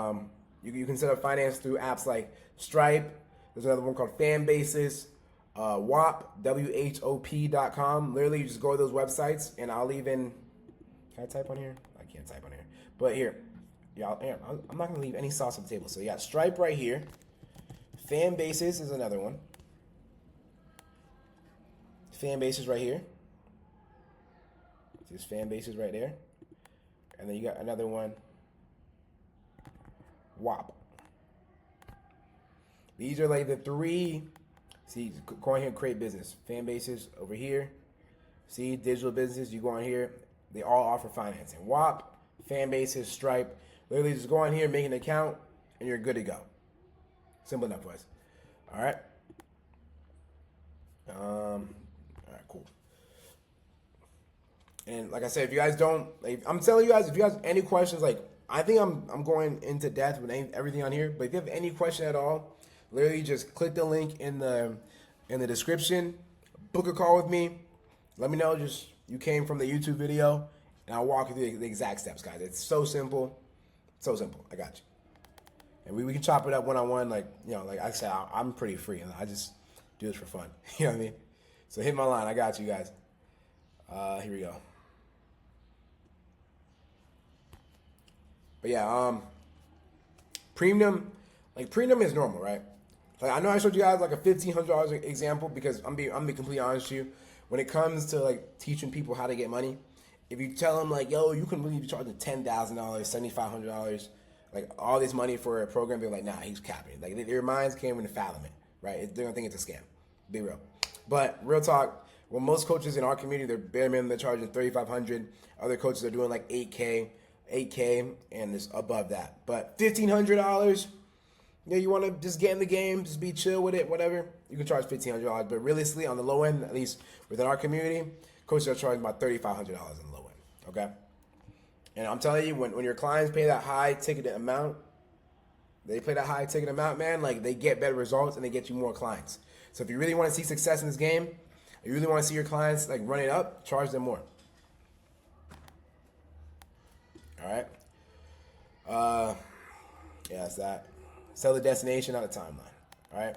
You can set up finance through apps like Stripe. There's another one called Fanbases, WHOP.com. Literally, you just go to those websites, and I'll even. Can I type on here? I can't type on here. But here, I'm not gonna leave any sauce on the table. So you got Stripe right here. Fanbases is another one. Fanbases right here. Just Fanbases right there. And then you got another one. WOP. These are like the three. See, go on here and create business. Fanbases over here. See, digital business. You go on here. They all offer financing. WOP, Fanbases, Stripe. Literally just go on here, make an account, and you're good to go. Simple enough, guys. All right. All right, cool. And like I said, if you guys don't, I'm telling you guys, if you guys have any questions, I think I'm going into depth with everything on here. But if you have any question at all, literally just click the link in the description, book a call with me. Let me know you came from the YouTube video, and I'll walk you through the exact steps, guys. It's so simple. So simple. I got you. And we can chop it up one-on-one. Like I said, I'm pretty free. I just do this for fun. You know what I mean? So hit my line. I got you guys. Here we go. But yeah, premium is normal, right? Like I know I showed you guys like a $1,500 example because I'm being completely honest with you. When it comes to teaching people how to get money, if you tell them yo, you can really be charging $10,000, $7,500, all this money for a program, they're like, nah, he's capping. Their minds can't even fathom it, right? They're gonna think it's a scam. Be real. But real talk, well, most coaches in our community, they're bare minimum, they're charging $3,500. Other coaches are doing like $8K, and it's above that. But $1,500, you want to just get in the game, just be chill with it, whatever. You can charge $1,500. But realistically, on the low end, at least within our community, coaches are charging about $3,500 on the low end. Okay. And I'm telling you, when your clients pay that high ticket amount, man, like they get better results and they get you more clients. So if you really want to see success in this game, you really want to see your clients like run it up, charge them more. All right. Yeah, that's that. Sell the destination, not a timeline. All right.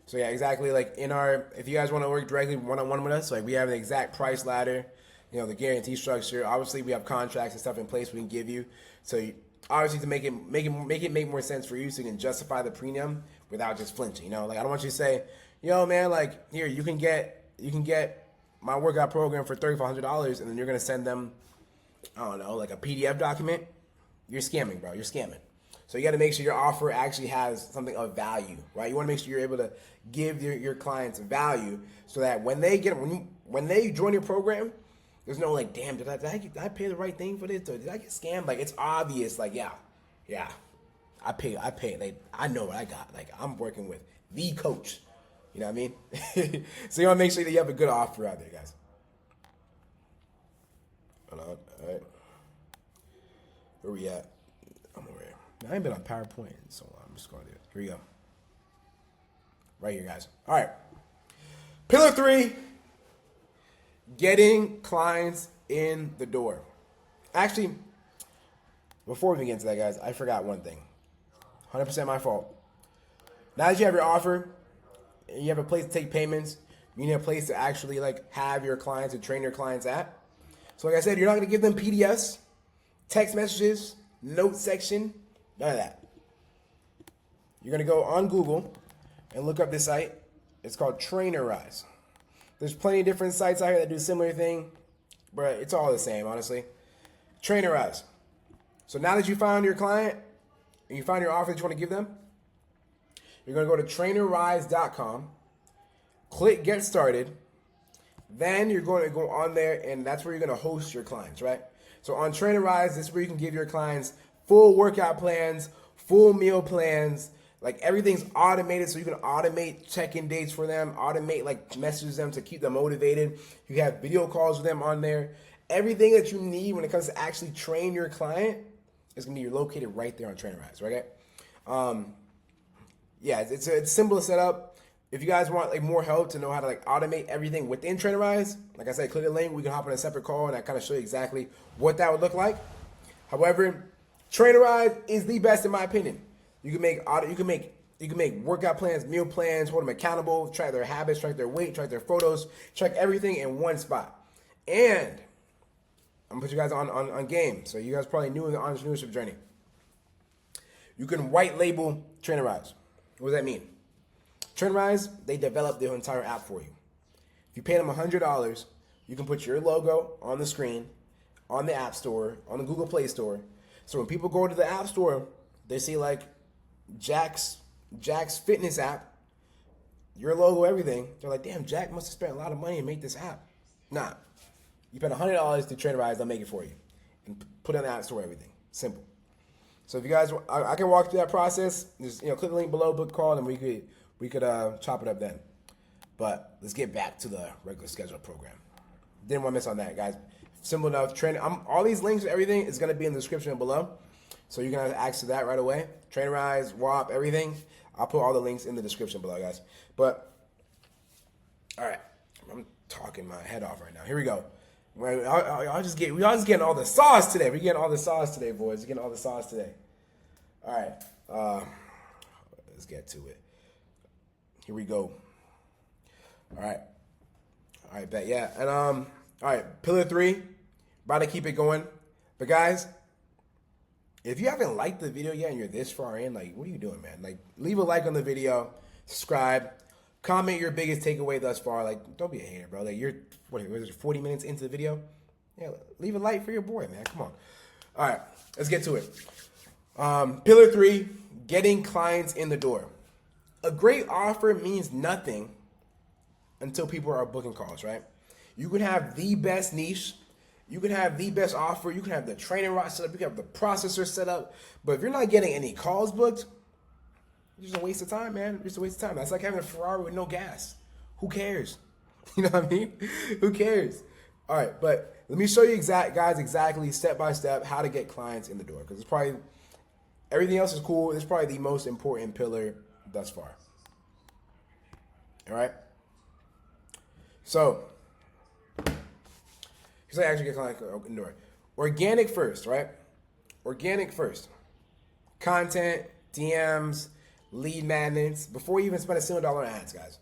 So yeah, exactly. Like if you guys want to work directly one-on-one with us, like we have an exact price ladder, the guarantee structure. Obviously, we have contracts and stuff in place we can give you. So obviously, to make it make more sense for you, so you can justify the premium without just flinching. Like I don't want you to say, yo, man, like here you can get my workout program for $3,500, and then you're gonna send them, I don't know, like a PDF document. You're scamming, bro. You're scamming. So you got to make sure your offer actually has something of value, right? You want to make sure you're able to give your clients value, so that when they join your program, there's no like, damn, did I pay the right thing for this? Or did I get scammed? Like it's obvious. Like yeah, I paid. Like I know what I got. Like I'm working with the coach. You know what I mean? So you want to make sure that you have a good offer out there, guys. All right. Where we at? I'm over here. I ain't been on PowerPoint in so long. I'm just going to do it. Here we go. Right here, guys. All right. Pillar 3, getting clients in the door. Actually, before we get into that, guys, I forgot one thing. 100% my fault. Now that you have your offer, you have a place to take payments, you need a place to actually like have your clients and train your clients at. So like I said, you're not going to give them PDFs, text messages, note section, none of that. You're going to go on Google and look up this site. It's called Trainerize. There's plenty of different sites out here that do a similar thing, but it's all the same, honestly. Trainerize. So now that you found your client and you found your offer that you want to give them, you're going to go to trainerize.com, click Get Started. Then you're going to go on there, and that's where you're going to host your clients, right? So on Trainerize, this is where you can give your clients full workout plans, full meal plans, like everything's automated, so you can automate check-in dates for them, automate like messages them to keep them motivated. You have video calls with them on there. Everything that you need when it comes to actually train your client is going to be located right there on Trainerize, right? Yeah, it's simple to set up. If you guys want like more help to know how to like automate everything within Trainerize, like I said, click the link. We can hop on a separate call and I kind of show you exactly what that would look like. However, Trainerize is the best in my opinion. You can make workout plans, meal plans, hold them accountable, track their habits, track their weight, track their photos, track everything in one spot. And I'm gonna put you guys on game. So you guys probably new in the entrepreneurship journey. You can white label Trainerize. What does that mean? Trainerize, they develop their entire app for you. If you pay them $100, you can put your logo on the screen, on the App Store, on the Google Play Store. So when people go to the App Store, they see like Jack's fitness app, your logo, everything. They're like, damn, Jack must have spent a lot of money to make this app. Nah. You pay $100 to Trainerize, they'll make it for you. And put it on the App Store, everything. Simple. So if you guys, I can walk through that process. Just click the link below, book a call, and we could chop it up then. But let's get back to the regular scheduled program. Didn't want to miss on that, guys. Simple enough. All these links, everything is going to be in the description below. So you're going to have access to that right away. Trainerize, WAP, everything. I'll put all the links in the description below, guys. But, all right. I'm talking my head off right now. Here we go. We all just getting all the sauce today. We're getting all the sauce today, boys. We're getting all the sauce today. All right. Let's get to it. Here we go. All right, bet. Yeah. And all right, pillar 3, about to keep it going. But guys, if you haven't liked the video yet and you're this far in, like, what are you doing, man? Like, leave a like on the video, subscribe, comment your biggest takeaway thus far. Like, don't be a hater, bro. Like, you're 40 minutes into the video. Yeah, leave a like for your boy, man. Come on. All right, let's get to it. Pillar 3, getting clients in the door. A great offer means nothing until people are booking calls, right? You can have the best niche, you can have the best offer, you can have the training route set up, you can have the processor set up, but if you're not getting any calls booked, it's just a waste of time, man. It's just a waste of time. That's like having a Ferrari with no gas. Who cares? You know what I mean? Who cares? All right, but let me show you exactly step by step how to get clients in the door, because it's probably everything else is cool. It's probably the most important pillar thus far. All right. So here's how I actually get clients in the door. Organic first, right? Organic first. Content, DMs, lead magnets, before you even spend a single dollar on ads, guys.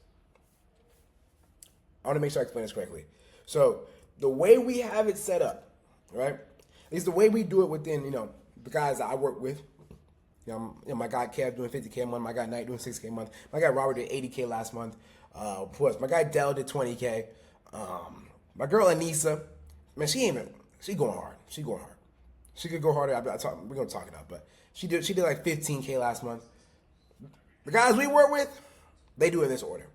I want to make sure I explain this correctly. So the way we have it set up, right? At least the way we do it within, the guys that I work with. My guy Kev doing 50K a month. My guy Knight doing 6K a month. My guy Robert did 80K last month. Plus, my guy Dell did 20K. My girl Anissa, man, she going hard. She going hard. She could go harder. We're gonna talk it out, but she did like 15K last month. The guys we work with, they do it in this order.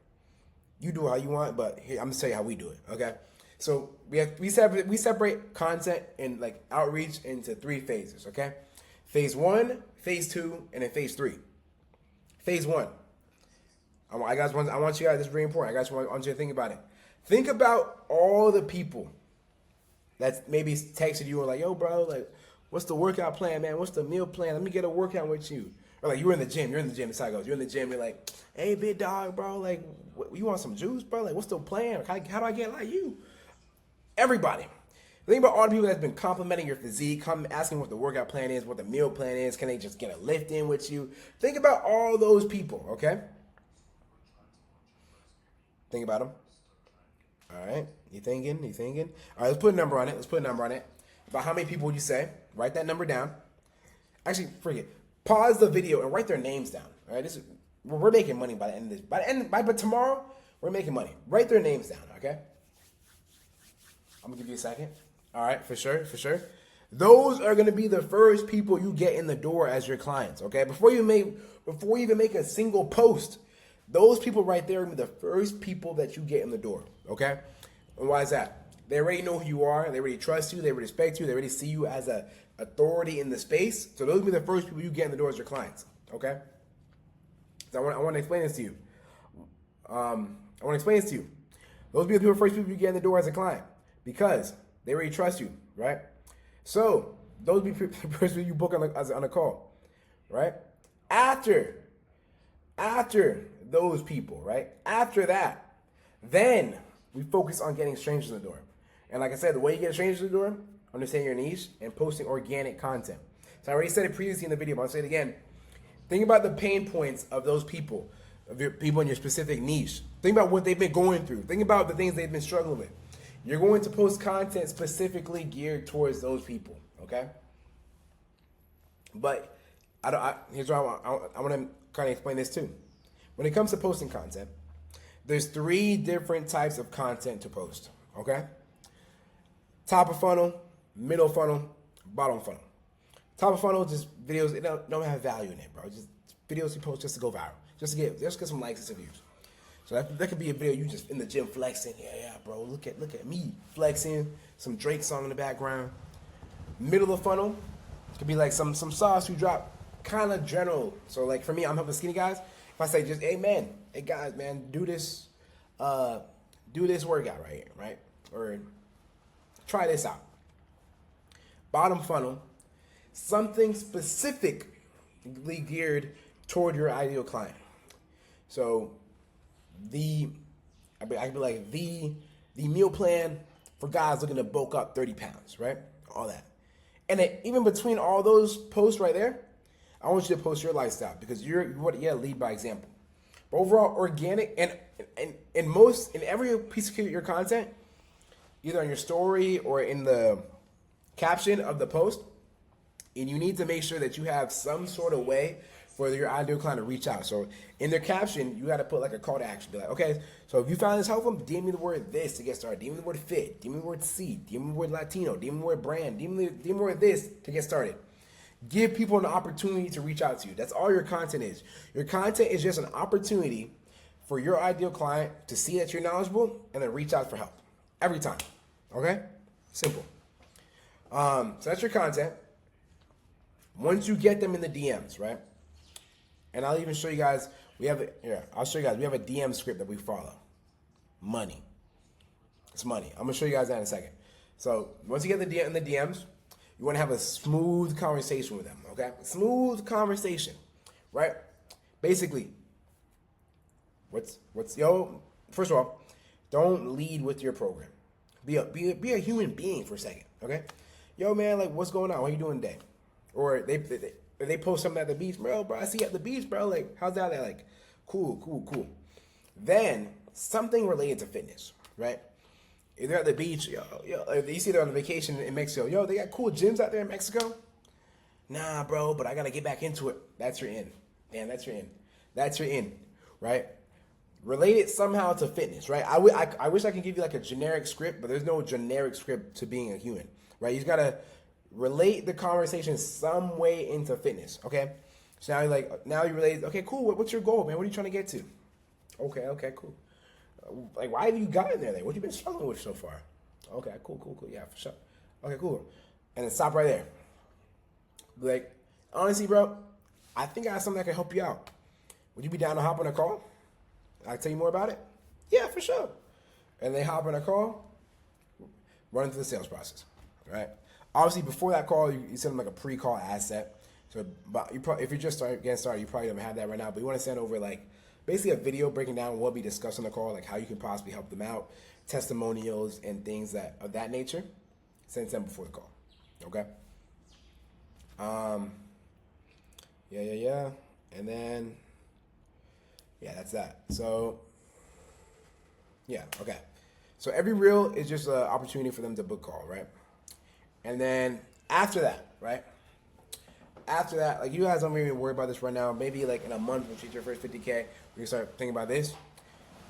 You do it how you want, but here, I'm gonna tell you how we do it. Okay, so we separate content and like outreach into 3 phases. Okay, phase 1, phase 2, and then phase 3. Phase 1. I want you guys. This is very important. I want you to think about it. Think about all the people that maybe texted you and like, yo, bro, like, what's the workout plan, man? What's the meal plan? Let me get a workout with you. Or like, you're in the gym. That's how it goes. You're in the gym. You're like, hey, big dog, bro. Like, you want some juice, bro? Like, what's the plan? How do I get like you? Everybody. Think about all the people that's been complimenting your physique, asking what the workout plan is, what the meal plan is. Can they just get a lift in with you? Think about all those people, okay? Think about them. All right. You thinking? All right, let's put a number on it. About how many people would you say? Write that number down. Actually, forget. Pause the video and write their names down. All right. We're making money by the end of this. By tomorrow, we're making money. Write their names down, okay? I'm gonna give you a second. All right, for sure. Those are gonna be the first people you get in the door as your clients, okay? Before you even make a single post, those people right there are gonna be the first people that you get in the door, okay? And why is that? They already know who you are. They already trust you. They respect you. They already see you as a authority in the space. So those will be the first people you get in the door as your clients, okay? So I want to explain this to you. Those will be the first people you get in the door as a client because they already trust you, right? So those will be the first people you book on a call, right? After those people, right? After that, then we focus on getting strangers in the door. And like I said, the way you get strangers in the door, understand your niche and posting organic content. So I already said it previously in the video, but I'll say it again. Think about the pain points of those people, of your people in your specific niche. Think about what they've been going through. Think about the things they've been struggling with. You're going to post content specifically geared towards those people, okay? But here's what I want to kind of explain this too. When it comes to posting content, there's 3 different types of content to post, okay? Top of funnel, middle funnel, bottom funnel. Top of funnel, just videos, it don't have value in it, bro. Just videos you post just to go viral, just to get some likes and some views. So that could be a video you just in the gym flexing. Yeah, bro. Look at me flexing. Some Drake song in the background. Middle of the funnel could be like some sauce you drop, kind of general. So like for me, I'm helping skinny guys. If I say just, hey guys, man, do this workout right here, right? Or try this out. Bottom funnel, something specifically geared toward your ideal client. So I could be like the meal plan for guys looking to bulk up 30 pounds, right? All that. And then even between all those posts right there, I want you to post your lifestyle because you lead by example. But overall, organic and in every piece of your content, either on your story or in the caption of the post, and you need to make sure that you have some sort of way for your ideal client to reach out. So in their caption, you got to put like a call to action. Be like, okay, so if you found this helpful, DM me the word this to get started. DM me the word fit. DM me the word seed. DM me the word Latino. DM me the word brand. DM me the word this to get started. Give people an opportunity to reach out to you. That's all your content is. Your content is just an opportunity for your ideal client to see that you're knowledgeable and then reach out for help every time. Okay? Simple. So that's your content. Once you get them in the DMs, right? And I'll even show you guys, I'll show you guys, we have a DM script that we follow. Money. It's money. I'm going to show you guys that in a second. So once you get in the DMs, you want to have a smooth conversation with them, okay? Smooth conversation, right? Basically, first of all, don't lead with your program. Be a human being for a second, okay? Yo, man, like, what's going on? What are you doing today? Or they post something at the beach, bro, I see you at the beach, bro. Like, how's that? They're like, cool. Then something related to fitness, right? If they're at the beach, if you see they're on vacation in Mexico, they got cool gyms out there in Mexico. Nah, bro, but I gotta get back into it. That's your in. Damn, that's your in. That's your in, right? Relate it somehow to fitness, right? I wish I could give you like a generic script, but there's no generic script to being a human, right? You just gotta relate the conversation some way into fitness, okay? So now you relate, okay, cool, what's your goal, man? What are you trying to get to? Okay, cool. Like, why have you gotten there? Like, what have you been struggling with so far? Okay, cool. Yeah, for sure. Okay, cool. And then stop right there. Be like, honestly, bro, I think I have something that can help you out. Would you be down to hop on a call? I can tell you more about it? Yeah, for sure. And they hop on a call, run through the sales process, right? Obviously, before that call, you send them like a pre-call asset. So, but if you're just getting started, you probably don't have that right now. But you want to send over like basically a video breaking down what we discussed on the call, like how you can possibly help them out, testimonials and things that of that nature. Send them before the call. Okay. Yeah. And then, that's that. So, okay. So every reel is just an opportunity for them to book call, right? And then after that, right? After that, like, you guys don't even worry about this right now. Maybe like in a month when you hit your first 50K, you start thinking about this.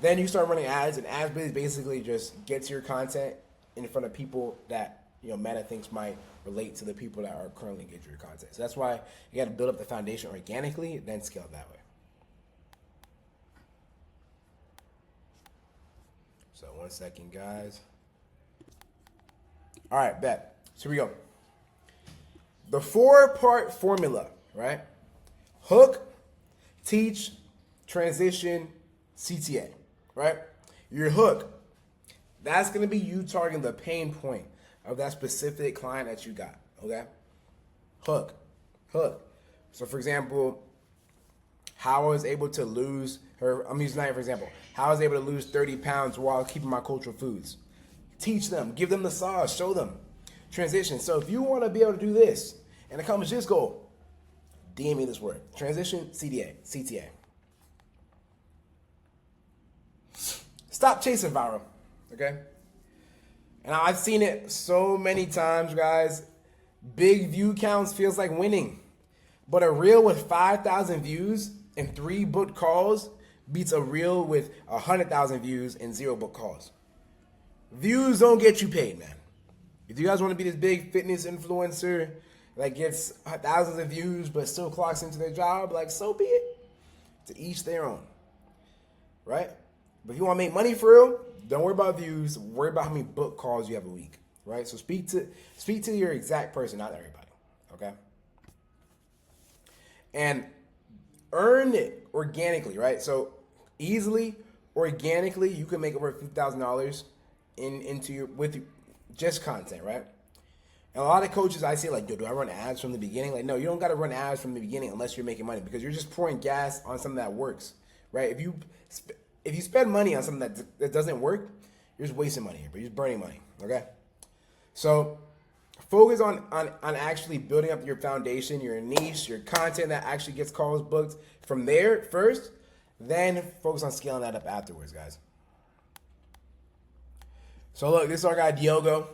Then you start running ads, and ads basically just gets your content in front of people that Meta thinks might relate to the people that are currently engaged with your content. So that's why you got to build up the foundation organically, then scale that way. So 1 second, guys. All right, bet. So here we go. The 4-part formula, right? Hook, teach, transition, CTA, right? Your hook, that's going to be you targeting the pain point of that specific client that you got, okay? Hook. So, for example, how I was able to lose I'm using that for example. How I was able to lose 30 pounds while keeping my cultural foods. Teach them, give them the sauce, show them. Transition. So if you want to be able to do this and accomplish this goal, DM me this word. Transition, CTA. Stop chasing viral, okay? And I've seen it so many times, guys. Big view counts feels like winning. But a reel with 5,000 views and 3 booked calls beats a reel with 100,000 views and 0 booked calls. Views don't get you paid, man. If you guys want to be this big fitness influencer that gets thousands of views but still clocks into their job, like, so be it. To each their own, right? But if you want to make money for real, don't worry about views. Worry about how many book calls you have a week, right? So speak to your exact person, not everybody, okay? And earn it organically, right? So easily, organically, you can make over $50,000 with just content, right? And a lot of coaches I say, like, yo, do I run ads from the beginning? Like, no, you don't got to run ads from the beginning unless you're making money, because you're just pouring gas on something that works, right? If you spend money on something that doesn't work, you're just wasting money here, but you're just burning money, okay? So focus on actually building up your foundation, your niche, your content that actually gets calls booked from there first, then focus on scaling that up afterwards, guys. So look, this is our guy Diogo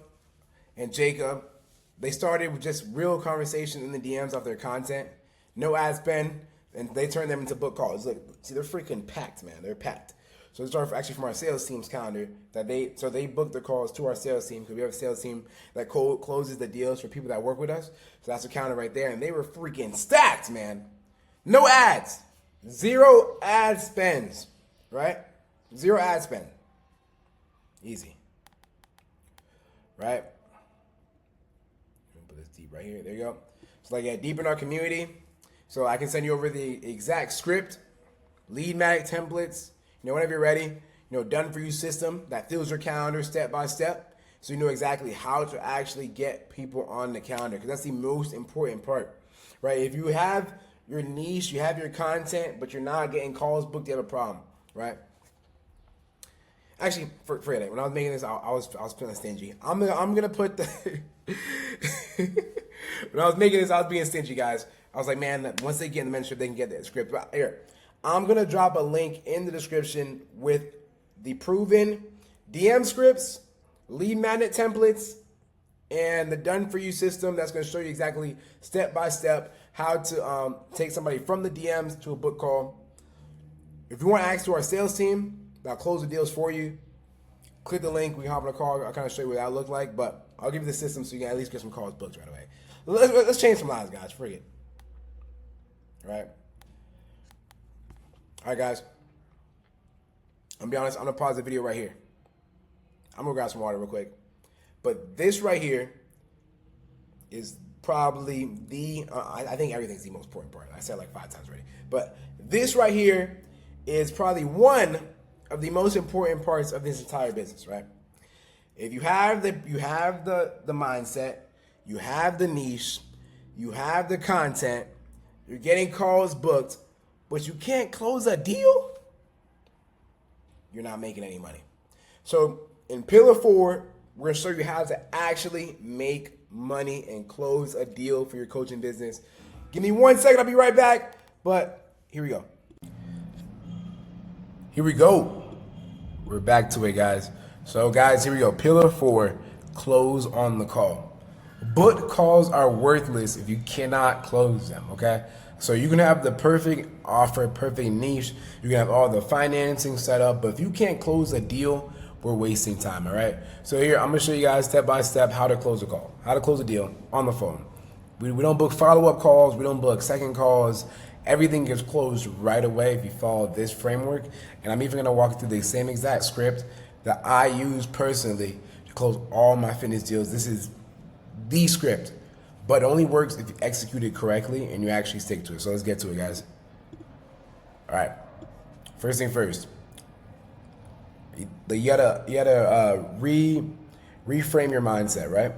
and Jacob. They started with just real conversation in the DMs off their content, no ad spend, and they turned them into book calls. Look, see, they're freaking packed, man. They're packed. So these are actually from our sales team's calendar that they book the calls to our sales team because we have a sales team that closes the deals for people that work with us. So that's the calendar right there, and they were freaking stacked, man. No ads, 0 ad spends, right? 0 ad spend, easy, right? Put this deep right here. There you go. So like, yeah, deep in our community. So I can send you over the exact script, lead magnet templates, whenever you're ready, done for you system that fills your calendar step by step. So you know exactly how to actually get people on the calendar, because that's the most important part, right? If you have your niche, you have your content, but you're not getting calls booked, you have a problem, right? Actually, forget it. When I was making this, I was feeling stingy. I'm gonna put the when I was making this, I was being stingy, guys. I was like, man, once they get in the mentorship, they can get that script. But here, I'm gonna drop a link in the description with the proven DM scripts, lead magnet templates, and the done for you system that's gonna show you exactly step by step how to take somebody from the DMs to a book call. If you want to access to our sales team that'll close the deals for you, click the link. We can hop on a call. I'll kind of show you what that look like, but I'll give you the system so you can at least get some calls booked right away. Let's change some lives, guys. Forget it. All right. All right, guys. I'm gonna be honest. I'm gonna pause the video right here. I'm gonna grab some water real quick. But this right here is probably I think everything's the most important part. I said it like 5 times already. But this right here is probably one of the most important parts of this entire business, right? If you have the mindset, you have the niche, you have the content, you're getting calls booked, but you can't close a deal, you're not making any money. So in Pillar 4, we're going to show you how to actually make money and close a deal for your coaching business. Give me 1 second, I'll be right back. But here we go. Here we go. We're back to it, guys. So guys, here we go. Pillar 4, close on the call. Book calls are worthless if you cannot close them, okay? So you can have the perfect offer, perfect niche. You can have all the financing set up, but if you can't close a deal, we're wasting time, all right? So here, I'm gonna show you guys step by step how to close a call, how to close a deal on the phone. We don't book follow-up calls, we don't book second calls. Everything gets closed right away if you follow this framework. And I'm even gonna walk through the same exact script that I use personally to close all my fitness deals. This is the script, but it only works if you execute it correctly and you actually stick to it. So let's get to it, guys. All right, first thing first. You gotta reframe your mindset, right?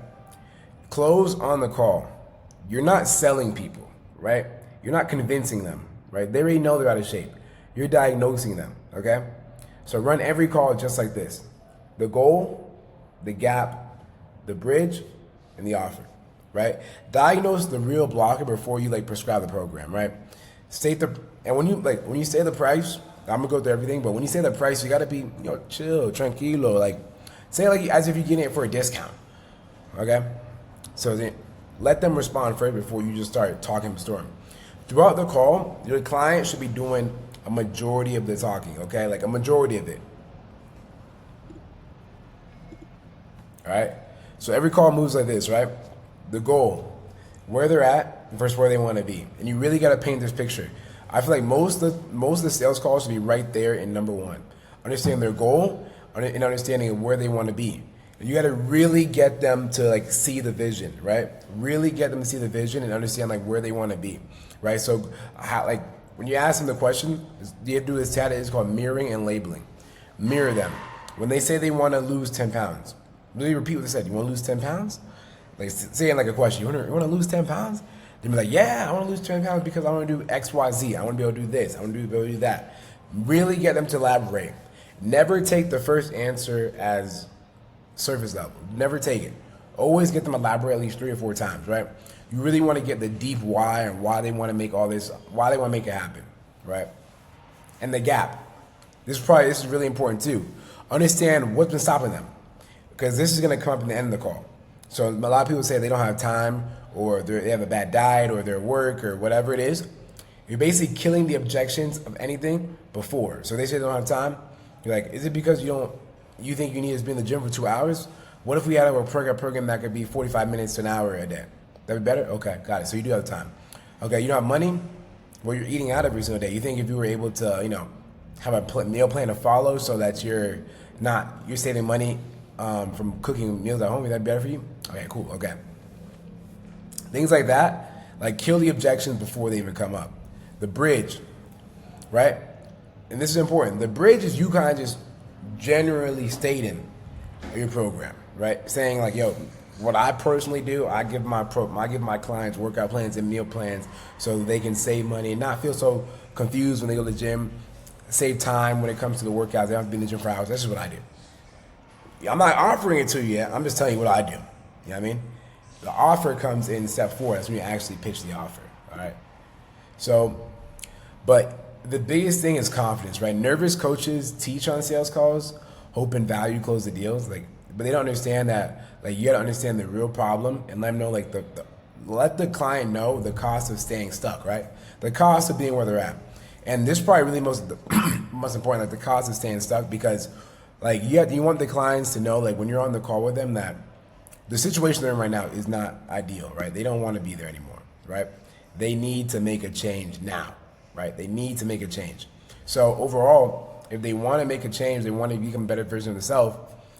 Close on the call. You're not selling people, right? You're not convincing them, right? They already know they're out of shape. You're diagnosing them, okay? So run every call just like this. The goal, the gap, the bridge, and the offer, right? Diagnose the real blocker before you prescribe the program, right? When you say the price, I'm gonna go through everything, but when you say the price, you gotta be, chill, tranquilo, say as if you're getting it for a discount, okay? So then let them respond first before you just start talking storm. Throughout the call, your client should be doing a majority of the talking, okay? A majority of it. All right? So every call moves like this, right? The goal, where they're at versus where they want to be. And you really got to paint this picture. I feel like most of the sales calls should be right there in number 1. Understanding their goal and understanding where they want to be. And you got to really get them to see the vision, right? Really get them to see the vision and understand where they want to be, right? So when you ask them the question, you have to do this tat. It's called mirroring and labeling. Mirror them. When they say they want to lose 10 pounds, really repeat what they said. You want to lose 10 pounds? Saying a question. You want to lose 10 pounds? They'd be yeah, I want to lose 10 pounds because I want to do X, Y, Z. I want to be able to do this. I want to be able to do that. Really get them to elaborate. Never take the first answer as surface level. Never take it. Always get them elaborate at least 3 or 4 times, right? You really want to get the deep why and why they want to make all this, why they want to make it happen, right? And the gap. This is really important too. Understand what's been stopping them, because this is going to come up in the end of the call. So a lot of people say they don't have time, or they have a bad diet, or their work, or whatever it is. You're basically killing the objections of anything before. So they say they don't have time. You're like, is it because you think you need to be in the gym for 2 hours? What if we had a program that could be 45 minutes to an hour a day? That'd be better? Okay, got it. So you do have time. Okay, you don't have money? Well, you're eating out every single day. You think if you were able to, have a meal plan to follow so that you're saving money from cooking meals at home, that'd be better for you? Okay, cool, okay. Things like that, like kill the objections before they even come up. The bridge, right? And this is important. The bridge is you kind of just generally stating your program, right? Saying like, yo, what I personally do, I give my clients workout plans and meal plans so that they can save money and not feel so confused when they go to the gym, save time when it comes to the workouts. They don't have to be in the gym for hours. That's just what I do. I'm not offering it to you yet. I'm just telling you what I do. You know what I mean? The offer comes in step 4. That's when you actually pitch the offer, all right? So, but the biggest thing is confidence, right? Nervous coaches teach on sales calls, hope and value close the deals, but they don't understand that, you gotta understand the real problem and let them know, let the client know the cost of staying stuck, right? The cost of being where they're at. And this is probably really most important, the cost of staying stuck, because you want the clients to know, when you're on the call with them, that the situation they're in right now is not ideal, right? They don't want to be there anymore, right? They need to make a change now, right? They need to make a change. So overall, if they want to make a change, they want to become a better version of themselves,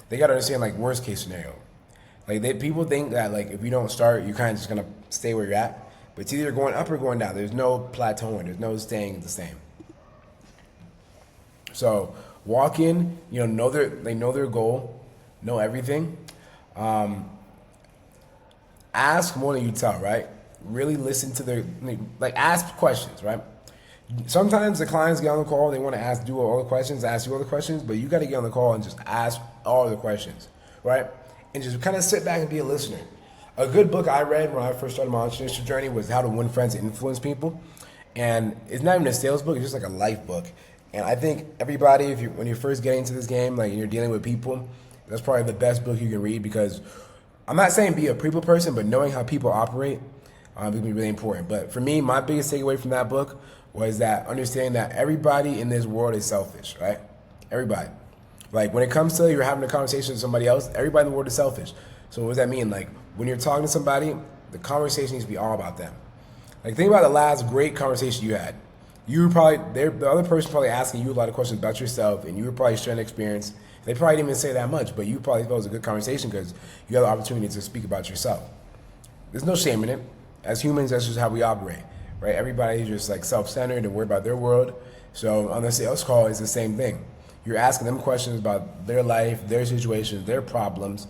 they got to understand, worst case scenario. People think that, if you don't start, you're kind of just going to stay where you're at. But it's either going up or going down. There's no plateauing. There's no staying the same. So walk in, know their goal, know everything. Ask more than you tell, right? Really listen to their, ask questions, right? Sometimes the clients get on the call, they want to do all the questions, ask you all the questions, but you got to get on the call and just ask all the questions, right? And just kind of sit back and be a listener. A good book I read when I first started my entrepreneurship journey was How to Win Friends and Influence People. And it's not even a sales book, it's just like a life book. And I think everybody, when you're first getting into this game, and you're dealing with people, that's probably the best book you can read, because I'm not saying be a people person, but knowing how people operate will be really important. But for me, my biggest takeaway from that book was that understanding that everybody in this world is selfish, right? Everybody. When it comes to you're having a conversation with somebody else, everybody in the world is selfish. So what does that mean? When you're talking to somebody, the conversation needs to be all about them. Think about the last great conversation you had. The other person probably asking you a lot of questions about yourself, and you were probably sharing experience. They probably didn't even say that much, but you probably thought it was a good conversation because you had the opportunity to speak about yourself. There's no shame in it. As humans, that's just how we operate, right? Everybody's just self-centered and worried about their world. So on the sales call, it's the same thing. You're asking them questions about their life, their situations, their problems,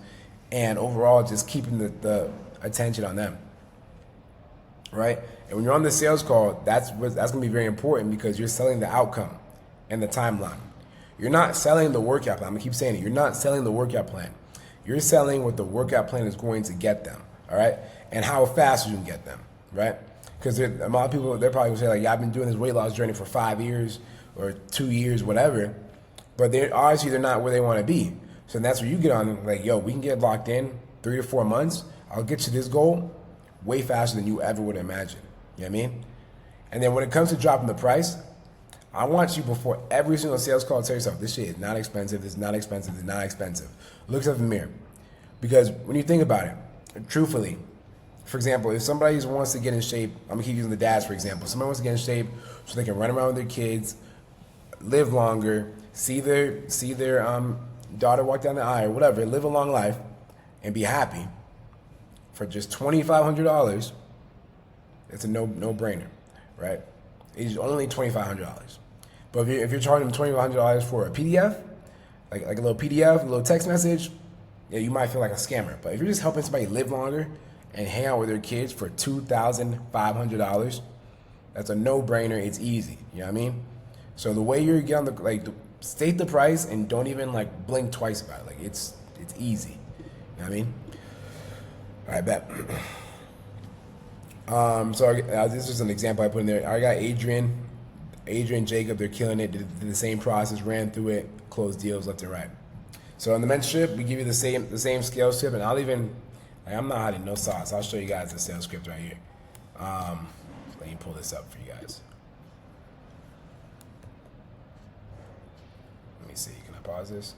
and overall just keeping the attention on them, right? And when you're on the sales call, that's going to be very important, because you're selling the outcome and the timeline. You're not selling the workout plan. I'm going to keep saying it. You're not selling the workout plan. You're selling what the workout plan is going to get them, all right? And how fast you can get them, right? Because a lot of people, they're probably going to say, yeah, I've been doing this weight loss journey for 5 years or 2 years, whatever. But obviously they're not where they want to be. So that's where you get on, yo, we can get locked in 3 to 4 months. I'll get you this goal way faster than you ever would imagine. You know what I mean? And then when it comes to dropping the price, I want you, before every single sales call, to tell yourself, this shit is not expensive, this is not expensive, this is not expensive. Look yourself in the mirror. Because when you think about it, truthfully, for example, if somebody wants to get in shape, I'm going to keep using the dads, for example. Somebody wants to get in shape so they can run around with their kids, live longer, see their daughter walk down the aisle, or whatever, live a long life, and be happy for just $2,500, it's a no-brainer, right? It's only $2,500. But if you're charging them $2,500 for a PDF, like a little PDF, a little text message, yeah, you might feel like a scammer. But if you're just helping somebody live longer and hang out with their kids for $2,500, that's a no-brainer. It's easy. You know what I mean? So the way you're getting state the price and don't even blink twice about it. It's easy. You know what I mean? All right, bet. So this is an example I put in there. I got Adrian, Jacob. They're killing it. Did the same process, ran through it, closed deals left and right. So in the mentorship, we give you the same scale tip, and I'll even I'm not hiding no sauce. I'll show you guys the sales script right here. Let me pull this up for you guys. me see. Can I pause this?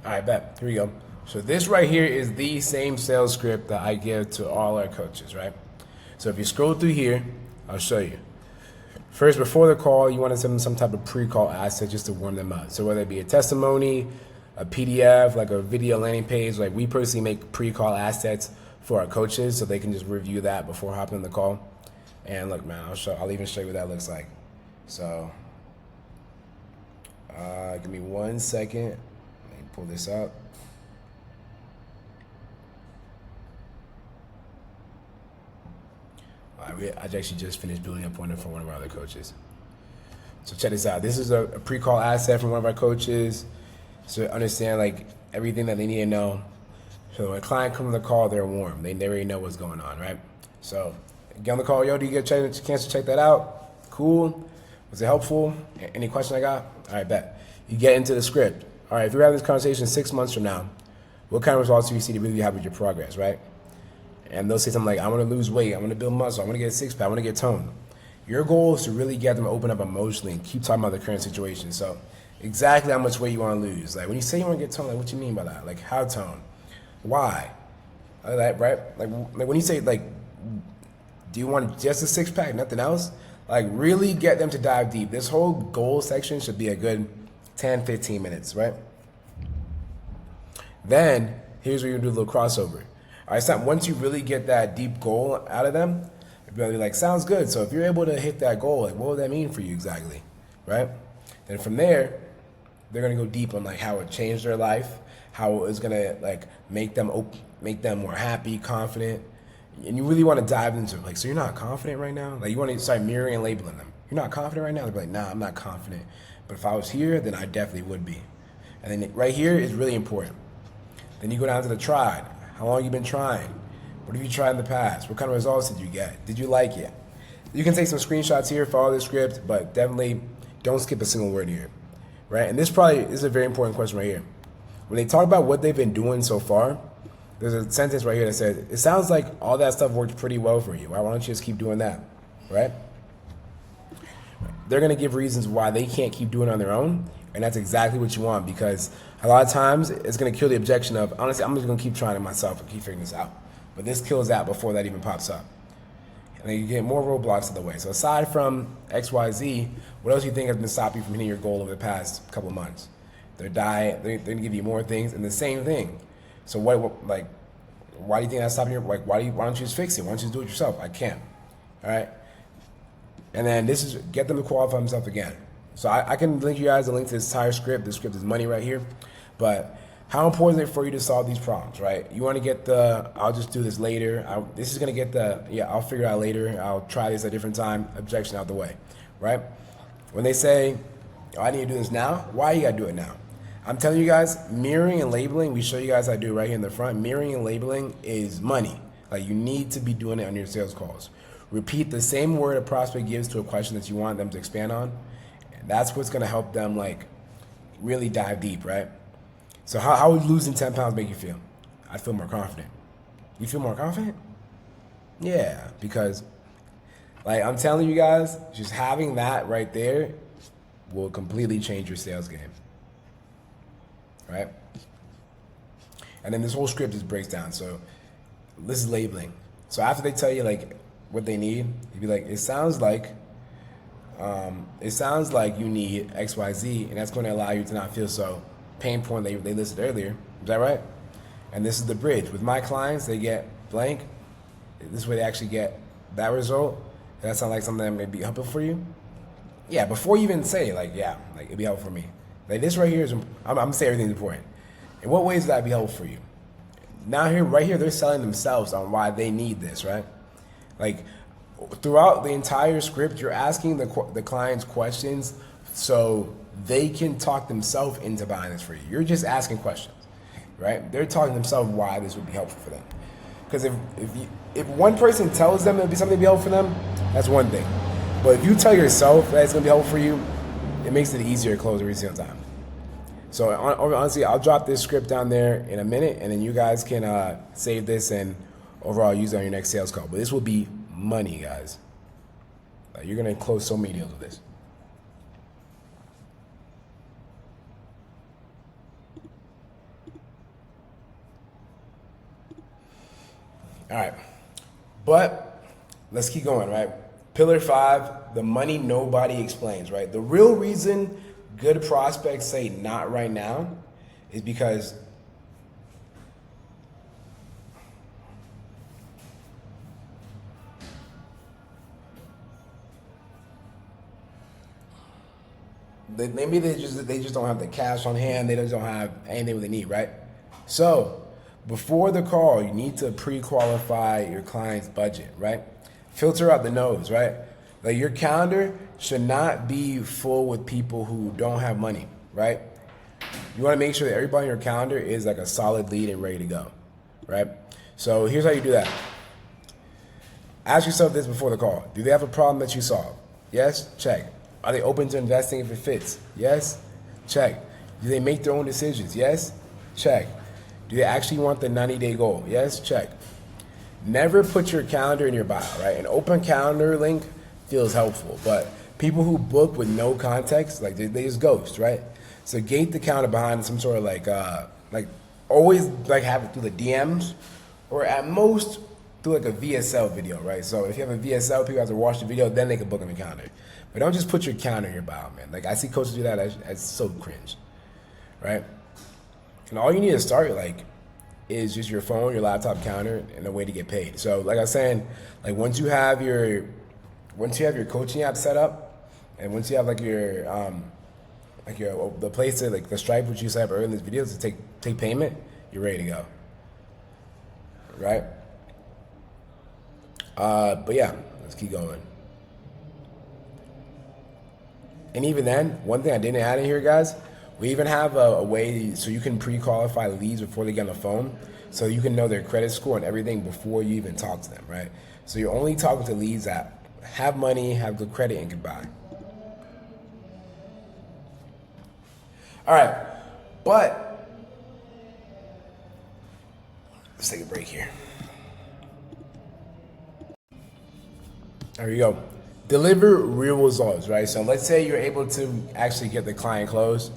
All right, bet. Here we go. So this right here is the same sales script that I give to all our coaches, right? So if you scroll through here, I'll show you. First, before the call, you want to send them some type of pre-call asset just to warm them up. So whether it be a testimony, a PDF, like a video landing page, like we personally make pre-call assets for our coaches so they can just review that before hopping on the call. And look, man, I'll even show you what that looks like. So give me 1 second. Let me pull this up. I actually just finished building up one for one of our other coaches. So check this out. This is a pre-call asset from one of our coaches. So understand like everything that they need to know. So when a client comes on the call, they're warm. They already know what's going on, right? So get on the call. Yo, do you get a chance to check that out? Cool. Was it helpful? Any question I got? All right, bet. You get into the script. All right, if you're having this conversation 6 months from now, what kind of results do you see to really have with your progress, right? And they'll say something like, I want to lose weight, I want to build muscle, I want to get a six pack, I want to get toned. Your goal is to really get them to open up emotionally and keep talking about the current situation. So exactly how much weight you want to lose. Like when you say you want to get toned, like what you mean by that? Like how toned? Why? Like, right? Like when you say like, do you want just a six pack, nothing else? Like really get them to dive deep. This whole goal section should be a good 10, 15 minutes, right? Then here's where you do a little crossover. All right, so once you really get that deep goal out of them, they'll be like, sounds good. So if you're able to hit that goal, like what would that mean for you exactly, right? Then from there, they're gonna go deep on like how it changed their life, how it's gonna like make them more happy, confident, and you really want to dive into it. Like, so you're not confident right now? Like you want to start mirroring and labeling them. You're not confident right now? They'll be like, nah, I'm not confident. But if I was here, then I definitely would be. And then right here is really important. Then you go down to the tried. How long you been trying? What have you tried in the past? What kind of results did you get? Did you like it? You can take some screenshots here, follow the script, but definitely don't skip a single word here, right? And this is a very important question right here. When they talk about what they've been doing so far, there's a sentence right here that says, it sounds like all that stuff worked pretty well for you. Why don't you just keep doing that, right? They're going to give reasons why they can't keep doing it on their own, and that's exactly what you want, because a lot of times it's going to kill the objection of, honestly, I'm just going to keep trying it myself and keep figuring this out. But this kills that before that even pops up. And then you get more roadblocks in the way. So aside from XYZ, what else do you think has been stopping you from hitting your goal over the past couple of months? Their diet, they're going to give you more things, and the same thing. So why do you think that's stopping you? Like, why don't you just fix it? Why don't you just do it yourself? I can't. All right? And then this is, get them to qualify themselves again. So I can link you guys a link to this entire script. This script is money right here. But how important is it for you to solve these problems, right? You want to get I'll just do this later. This is going to get I'll figure it out later. I'll try this at a different time. Objection out the way, right? When they say, oh, I need to do this now, why you got to do it now? I'm telling you guys, mirroring and labeling, we show you guys how to do it right here in the front. Mirroring and labeling is money. Like you need to be doing it on your sales calls. Repeat the same word a prospect gives to a question that you want them to expand on. That's what's going to help them like really dive deep, right? So how would losing 10 pounds make you feel? I'd feel more confident. You feel more confident? Yeah, because like I'm telling you guys, just having that right there will completely change your sales game, right? And then this whole script just breaks down. So this is labeling. So after they tell you like what they need, you'd be like, it sounds like you need XYZ, and that's going to allow you to not feel so pain point they listed earlier. Is that right? And this is the bridge. With my clients, they get blank. This way they actually get that result. Does that sound like something that may be helpful for you? Yeah, before you even say, like, yeah, like it'd be helpful for me. Like this right here is, I'm going to say everything's important. In what ways would that be helpful for you? Now here, right here, they're selling themselves on why they need this, right? Like throughout the entire script, you're asking the client's questions so they can talk themselves into buying this for you. You're just asking questions, right? They're talking themselves why this would be helpful for them. Because if one person tells them it'll be something to be helpful for them, that's one thing. But if you tell yourself that it's gonna be helpful for you, it makes it easier to close every single time. So honestly, I'll drop this script down there in a minute, and then you guys can save this and overall use it on your next sales call. But this will be money, guys. You're gonna close so many deals with this. All right, but let's keep going, right? Pillar 5, the money nobody explains, right? The real reason good prospects say not right now is because maybe they just don't have the cash on hand. They just don't have anything they need, right? So before the call, you need to pre-qualify your client's budget, right? Filter out the no's, right? Like your calendar should not be full with people who don't have money, right? You want to make sure that everybody on your calendar is like a solid lead and ready to go, right? So here's how you do that. Ask yourself this before the call. Do they have a problem that you solve? Yes? Check. Are they open to investing if it fits? Yes? Check. Do they make their own decisions? Yes? Check. Do they actually want the 90-day goal? Yes? Check. Never put your calendar in your bio, right? An open calendar link feels helpful, but people who book with no context, like they just ghost, right? So gate the calendar behind some sort of like always like have it through the DMs, or at most through like a VSL video, right? So if you have a VSL, people have to watch the video, then they can book on the calendar. But don't just put your calendar in your bio, man. Like I see coaches do that, that's so cringe, right? And all you need to start like is just your phone, your laptop calendar, and a way to get paid. So like I was saying, like once you have your coaching app set up, and once you have like the place to like the Stripe which you set up earlier in this video to take payment, you're ready to go. Right? But yeah, let's keep going. And even then, one thing I didn't add in here, guys, we even have a way so you can pre-qualify leads before they get on the phone, so you can know their credit score and everything before you even talk to them, right? So you're only talking to leads that have money, have good credit, and can buy. All right, but let's take a break here. There you go. Deliver real results, right? So let's say you're able to actually get the client closed.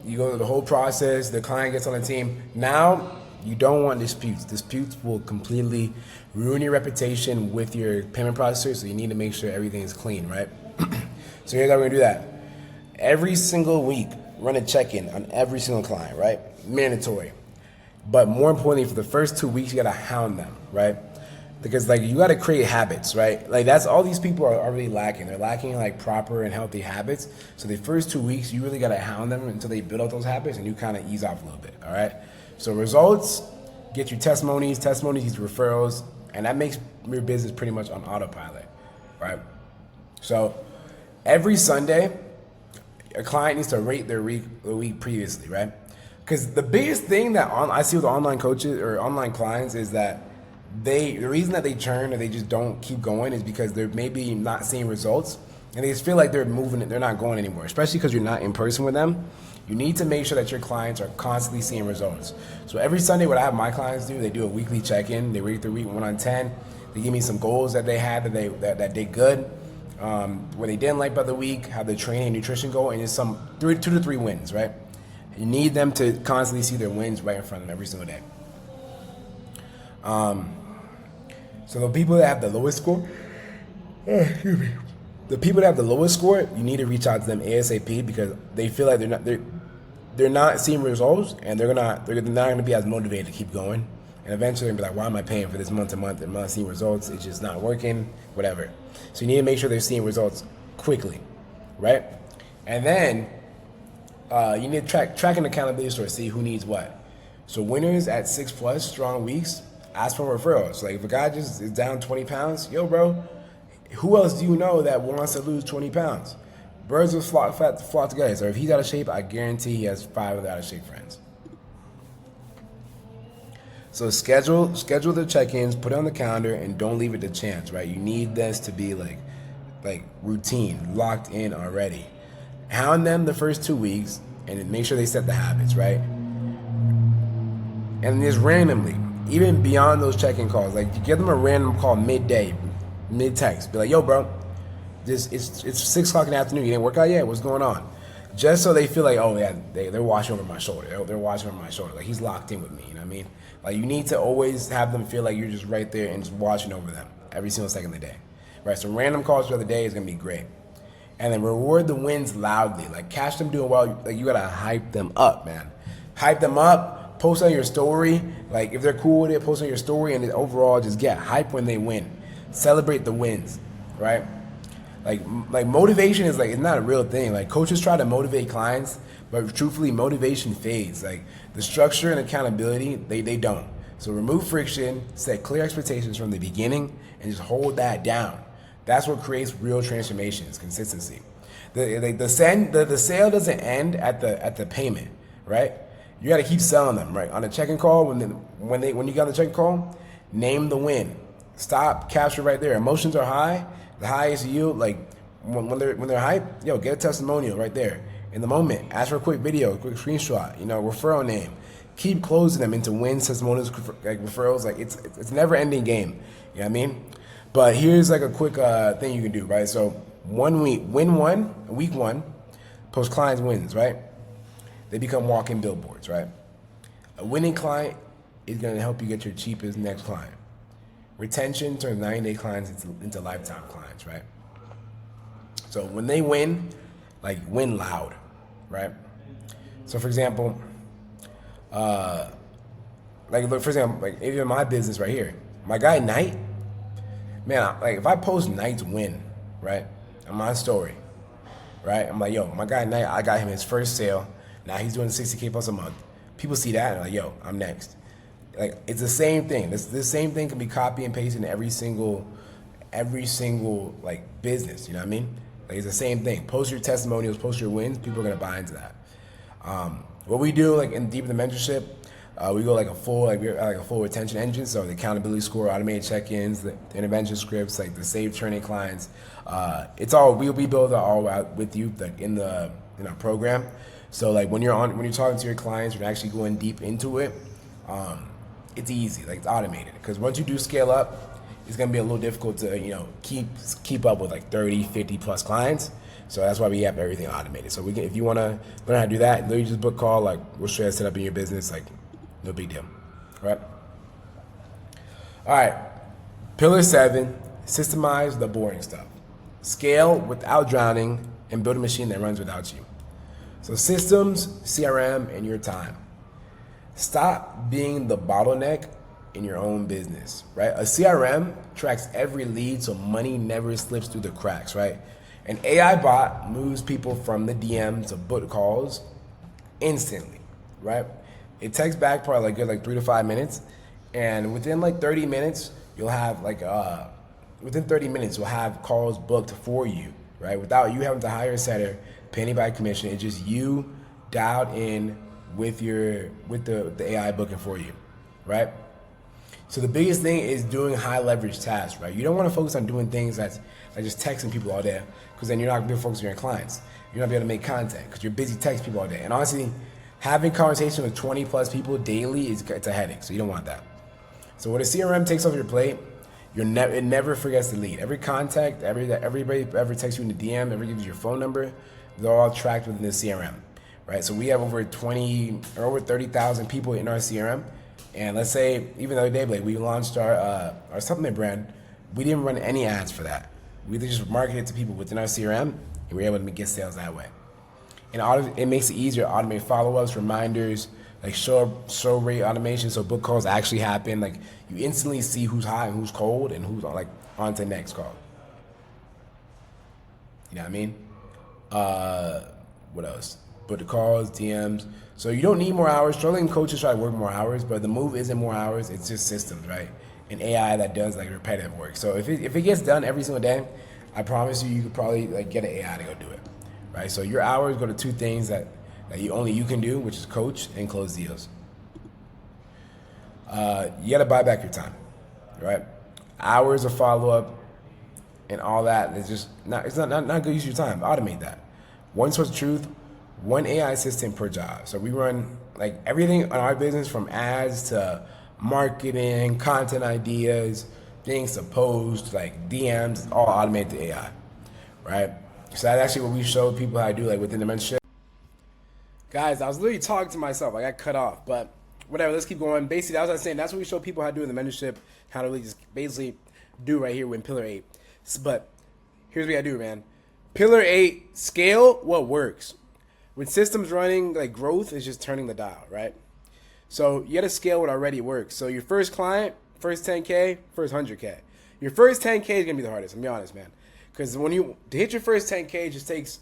You go through the whole process, the client gets on the team. Now, you don't want disputes. Disputes will completely ruin your reputation with your payment processor, so you need to make sure everything is clean, right? So here's how we're gonna do that. Every single week, run a check-in on every single client, right? Mandatory. But more importantly, for the first 2 weeks, you gotta hound them, right? Because like you gotta create habits, right? Like that's all these people are really lacking. They're lacking like proper and healthy habits. So the first 2 weeks, you really gotta hound them until they build up those habits, and you kind of ease off a little bit, all right? So results, get your testimonies get your referrals, and that makes your business pretty much on autopilot, right? So every Sunday, a client needs to rate their week previously, right? Because the biggest thing that I see with online coaches or online clients is that the reason that they churn or they just don't keep going is because they're maybe not seeing results, and they just feel like they're not going anymore, especially because you're not in person with them. You need to make sure that your clients are constantly seeing results. So every Sunday, what I have my clients do, they do a weekly check-in. They rate their week 1 on 10. They give me some goals that they had that did good, what they didn't like about the week, how the training and nutrition go, and just some 2 to 3 wins, right? You need them to constantly see their wins right in front of them every single day. So the people that have the lowest score, the people that have the lowest score, you need to reach out to them ASAP, because they feel like they're not seeing results, and they're not going to be as motivated to keep going. And eventually they'll be like, why am I paying for this month to month? I'm not seeing results. It's just not working, whatever. So you need to make sure they're seeing results quickly, right? And then you need to track an accountability store, see who needs what. So winners at 6+ strong weeks, ask for referrals. Like if a guy just is down 20 pounds, yo, bro, who else do you know that wants to lose 20 pounds? Birds will flock together. So if he's out of shape, I guarantee he has 5 other out of shape friends. So schedule the check-ins, put it on the calendar, and don't leave it to chance, right? You need this to be like routine, locked in already. Hound them the first 2 weeks, and make sure they set the habits, right? And just randomly, even beyond those check-in calls, like give them a random call midday, mid-text. Be like, yo, bro, it's 6 o'clock in the afternoon. You didn't work out yet? What's going on? Just so they feel like, oh yeah, they're watching over my shoulder. They're watching over my shoulder. Like he's locked in with me. You know what I mean? Like you need to always have them feel like you're just right there and just watching over them every single second of the day, right? So random calls for the day is gonna be great, and then reward the wins loudly. Like catch them doing well. Like you gotta hype them up, man. Hype them up. Post on your story. Like if they're cool with it, post on your story, and overall just get hype when they win. Celebrate the wins, right? Like motivation is it's not a real thing. Like coaches try to motivate clients, but truthfully motivation fades. Like the structure and accountability, they don't. So remove friction, set clear expectations from the beginning, and just hold that down. That's what creates real transformations, consistency. The sale doesn't end at the payment, right? You got to keep selling them, right? On a check-in call, when you get on the check-in call, name the win. Stop, capture right there. Emotions are high. The highest yield, like when they're hyped, yo, get a testimonial right there in the moment. Ask for a quick video, a quick screenshot, referral name. Keep closing them into wins, testimonials, like referrals. Like it's never ending game. You know what I mean? But here's like a quick thing you can do, right? So week one, post clients wins, right? They become walking billboards, right? A winning client is going to help you get your cheapest next client. Retention turns 90-day clients into lifetime clients, right? So when they win, win loud, right? So for example, even my business right here, my guy Knight, man, if I post Knight's win, right, on my story, right, I'm like, yo, my guy Knight, I got him his first sale. Now he's doing 60K plus a month. People see that and they're like, yo, I'm next. It's the same thing. This same thing can be copy and pasted in every single business. You know what I mean? It's the same thing. Post your testimonials, post your wins. People are gonna buy into that. What we do in deep in the mentorship, we go a full retention engine. So the accountability score, automated check-ins, the intervention scripts, the save training clients. It's all we build it all out with you in our program. So when you're talking to your clients, you're actually going deep into it. It's easy, it's automated. Because once you do scale up, it's gonna be a little difficult to keep up with 30, 50 plus clients. So that's why we have everything automated. So if you wanna learn how to do that, literally just book a call. We'll show you how to set up in your business. No big deal, right? All right, pillar 7: systemize the boring stuff. Scale without drowning and build a machine that runs without you. So systems, CRM, and your time. Stop being the bottleneck in your own business, right? A CRM tracks every lead so money never slips through the cracks, right? An AI bot moves people from the DM to book calls instantly, right? It takes back probably 3 to 5 minutes, and within 30 minutes, you'll have within 30 minutes you'll have calls booked for you, right? Without you having to hire a setter, pay anybody commission. It's just you dialed in with the AI booking for you, right? So the biggest thing is doing high leverage tasks, right? You don't want to focus on doing things that's just texting people all day, because then you're not going to be focused on your clients. You're not going to be able to make content because you're busy texting people all day. And honestly, having conversation with 20 plus people daily it's a headache, so you don't want that. So when a CRM takes off your plate, it never forgets the lead. Every contact, everybody ever texts you in the DM, ever gives you your phone number, they're all tracked within the CRM. Right, so we have over 30,000 people in our CRM, and let's say even the other day, we launched our supplement brand. We didn't run any ads for that. We just marketed to people within our CRM, and we were able to get sales that way. And it makes it easier to automate follow-ups, reminders, show rate automation, so book calls actually happen. You instantly see who's hot and who's cold, and who's on to the next call. You know what I mean? What else? But the calls, DMs. So you don't need more hours. Struggling coaches try to work more hours, but the move isn't more hours. It's just systems, right? And AI that does repetitive work. So if it gets done every single day, I promise you could probably get an AI to go do it, right? So your hours go to two things that only you can do, which is coach and close deals. You got to buy back your time, right? Hours of follow up and all that is just not. It's not good use of your time. Automate that. One source of truth, one AI assistant per job. So we run like everything on our business from ads to marketing, content ideas, things to post, like DMs, all automated to AI, right? So that's actually what we show people how to do, like within the mentorship. Guys, I was literally talking to myself. I got cut off, but whatever. Let's keep going. Basically, that's what I was saying. That's what we show people how to do in the mentorship, how to really just basically do right here with Pillar 8. But here's what I do, man. Pillar 8, scale what works. When systems running, like growth is just turning the dial, right? So you got to scale what already works. So your first client, first 10K, first 100K. Your first 10K is going to be the hardest, I'm be honest, man. Because to hit your first 10K, it just takes,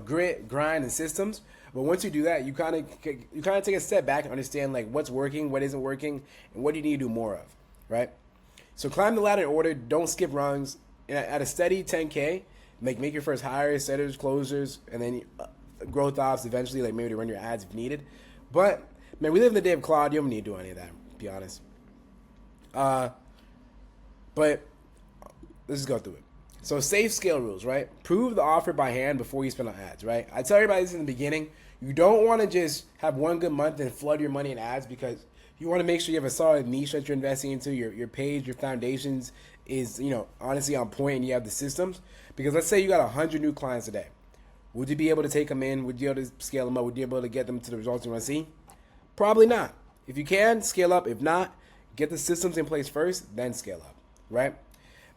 grit, grind, and systems. But once you do that, you kind of take a step back and understand like what's working, what isn't working, and what do you need to do more of, right? So climb the ladder in order. Don't skip rungs. At a steady 10K, make your first hires, setters, closers, and then growth ops eventually, like maybe to run your ads if needed. But man, we live in the day of cloud. You don't need to do any of that, to be honest. But let's just go through it. So safe scale rules, right? Prove the offer by hand before you spend on ads, right? I tell everybody this in the beginning. You don't want to just have one good month and flood your money in ads, because you want to make sure you have a solid niche that you're investing into. Your page, your foundations is, honestly on point, and you have the systems. Because let's say you got 100 new clients a day. Would you be able to take them in? Would you be able to scale them up? Would you be able to get them to the results you want to see? Probably not. If you can, scale up. If not, get the systems in place first, then scale up, right?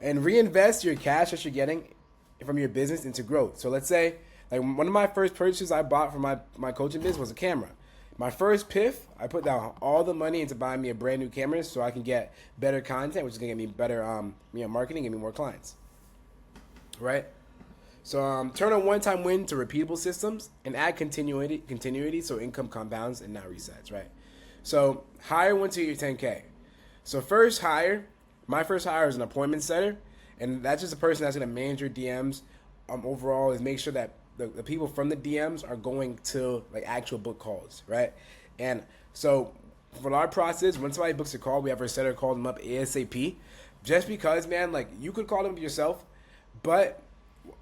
And reinvest your cash that you're getting from your business into growth. So let's say, like one of my first purchases I bought for my coaching business was a camera. My first PIF, I put down all the money into buying me a brand new camera so I can get better content, which is gonna get me better, marketing, get me more clients, right? So turn a one-time win to repeatable systems and add continuity so income compounds and not resets, right? So hire once you get your 10K. So my first hire is an appointment setter, and that's just a person that's going to manage your DMs. Overall, is make sure that the people from the DMs are going to like actual book calls, right? And so for our process, when somebody books a call, we have our setter call them up ASAP. Just because, man, like you could call them yourself, but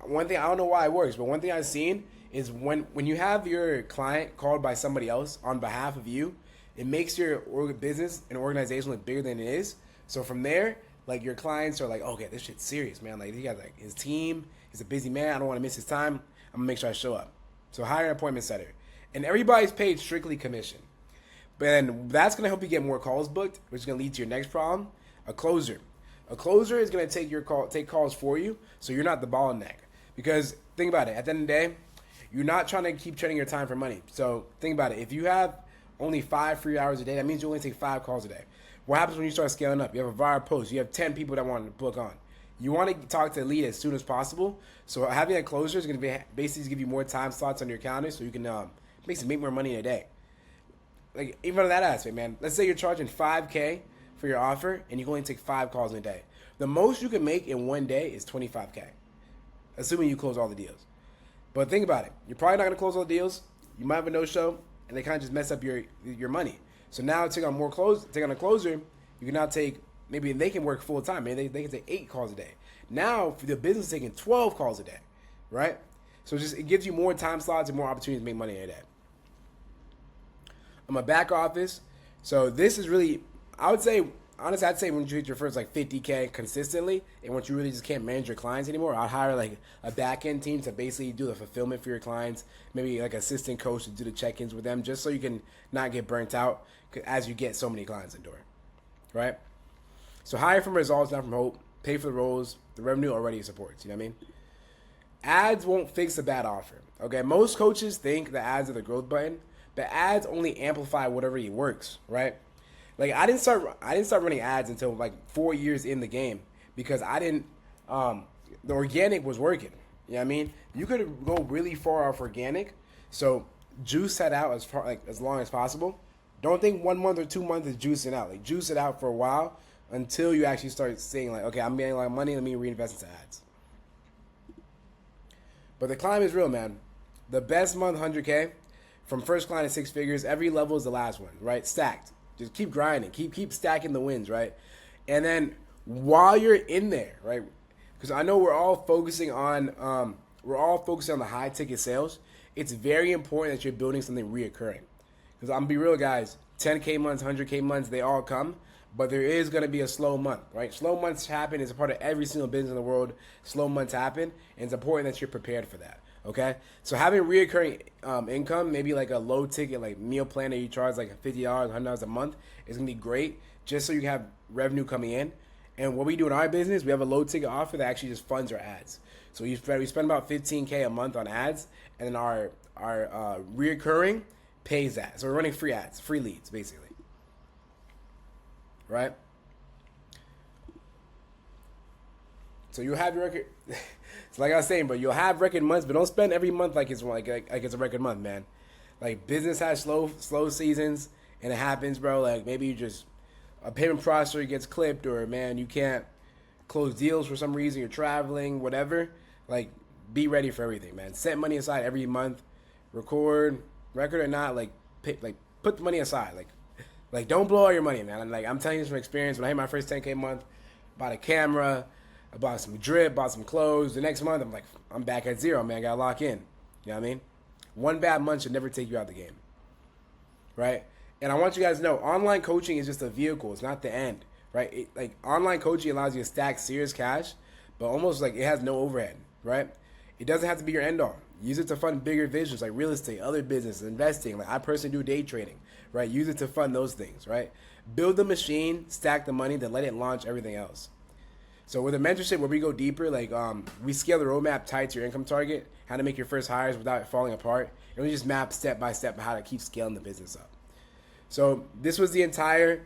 one thing, I don't know why it works, but one thing I've seen is when you have your client called by somebody else on behalf of you, it makes your business and organization look bigger than it is. So from there, like your clients are like, okay, this shit's serious, man. Like he got like his team, he's a busy man. I don't want to miss his time. I'm gonna make sure I show up. So hire an appointment setter, and everybody's paid strictly commission. But then that's gonna help you get more calls booked, which is gonna lead to your next problem: a closer. A closer is gonna take calls for you, so you're not the bottleneck. Because think about it, at the end of the day, you're not trying to keep trading your time for money. So think about it. If you have only 5 free hours a day, that means you only take 5 calls a day. What happens when you start scaling up? You have a viral post. You have 10 people that want to book on. You want to talk to the lead as soon as possible. So having a closer is going to basically give you more time slots on your calendar, so you can basically make more money in a day. Like even on that aspect, man. Let's say you're charging $5K for your offer, and you can only take 5 calls in a day. The most you can make in one day is $25K, assuming you close all the deals. But think about it. You're probably not going to close all the deals. You might have a no-show, and they kind of just mess up your money. So now take on a closer, you can now take, maybe they can work full time. Maybe they can take 8 calls a day. Now for the business is taking 12 calls a day, right? So it gives you more time slots and more opportunities to make money in a day. I'm a back office. So this is really, I'd say when you hit your first like 50K consistently, and once you really just can't manage your clients anymore, I'd hire like a back end team to basically do the fulfillment for your clients, maybe like assistant coach to do the check-ins with them, just so you can not get burnt out as you get so many clients in the door, right? So hire from results, not from hope. Pay for the roles. The revenue already supports, you know what I mean? Ads won't fix a bad offer, okay? Most coaches think the ads are the growth button, but ads only amplify whatever works, right? Like I didn't start running ads until like 4 years in the game, because the organic was working. You know what I mean? You could go really far off organic, so juice that out as long as possible. Don't think 1 month or 2 months is juicing out. Like juice it out for a while until you actually start saying like, okay, I'm getting a lot of money, let me reinvest into ads. But the climb is real, man. The best month, 100K. From first client to six figures, every level is the last one, right? Stacked. Just keep grinding, keep stacking the wins, right? And then while you're in there, right? Because I know we're all focusing on the high ticket sales. It's very important that you're building something reoccurring. Because I'm gonna be real, guys. 10K months, 100K months, they all come, but there is gonna be a slow month, right? Slow months happen. It's a part of every single business in the world. Slow months happen, and it's important that you're prepared for that. Okay, so having reoccurring income, maybe like a low ticket like meal plan that you charge like $50, $100 a month, is gonna be great, just so you have revenue coming in. And what we do in our business, we have a low ticket offer that actually just funds our ads. So we spend about 15K a month on ads, and then our reoccurring pays that. So we're running free ads, free leads, basically, right? So you have your record. It's like I was saying, but you'll have record months, but don't spend every month like it's a record month, man. Like business has slow seasons, and it happens, bro. Like maybe you just a payment processor gets clipped, or man, you can't close deals for some reason. You're traveling, whatever. Like be ready for everything, man. Set money aside every month. Record or not, put the money aside. Like don't blow all your money, man. Like I'm telling you this from experience. When I hit my first 10K month, bought a camera. I bought some drip, bought some clothes. The next month, I'm back at zero, man. Gotta lock in. You know what I mean? One bad month should never take you out of the game. Right? And I want you guys to know, online coaching is just a vehicle. It's not the end. Right? Online coaching allows you to stack serious cash, but almost like it has no overhead. Right? It doesn't have to be your end all. Use it to fund bigger visions like real estate, other businesses, investing. Like I personally do day trading. Right? Use it to fund those things. Right? Build the machine, stack the money, then let it launch everything else. So with a mentorship where we go deeper, we scale the roadmap tied to your income target, how to make your first hires without it falling apart, and we just map step by step how to keep scaling the business up. So this was the entire,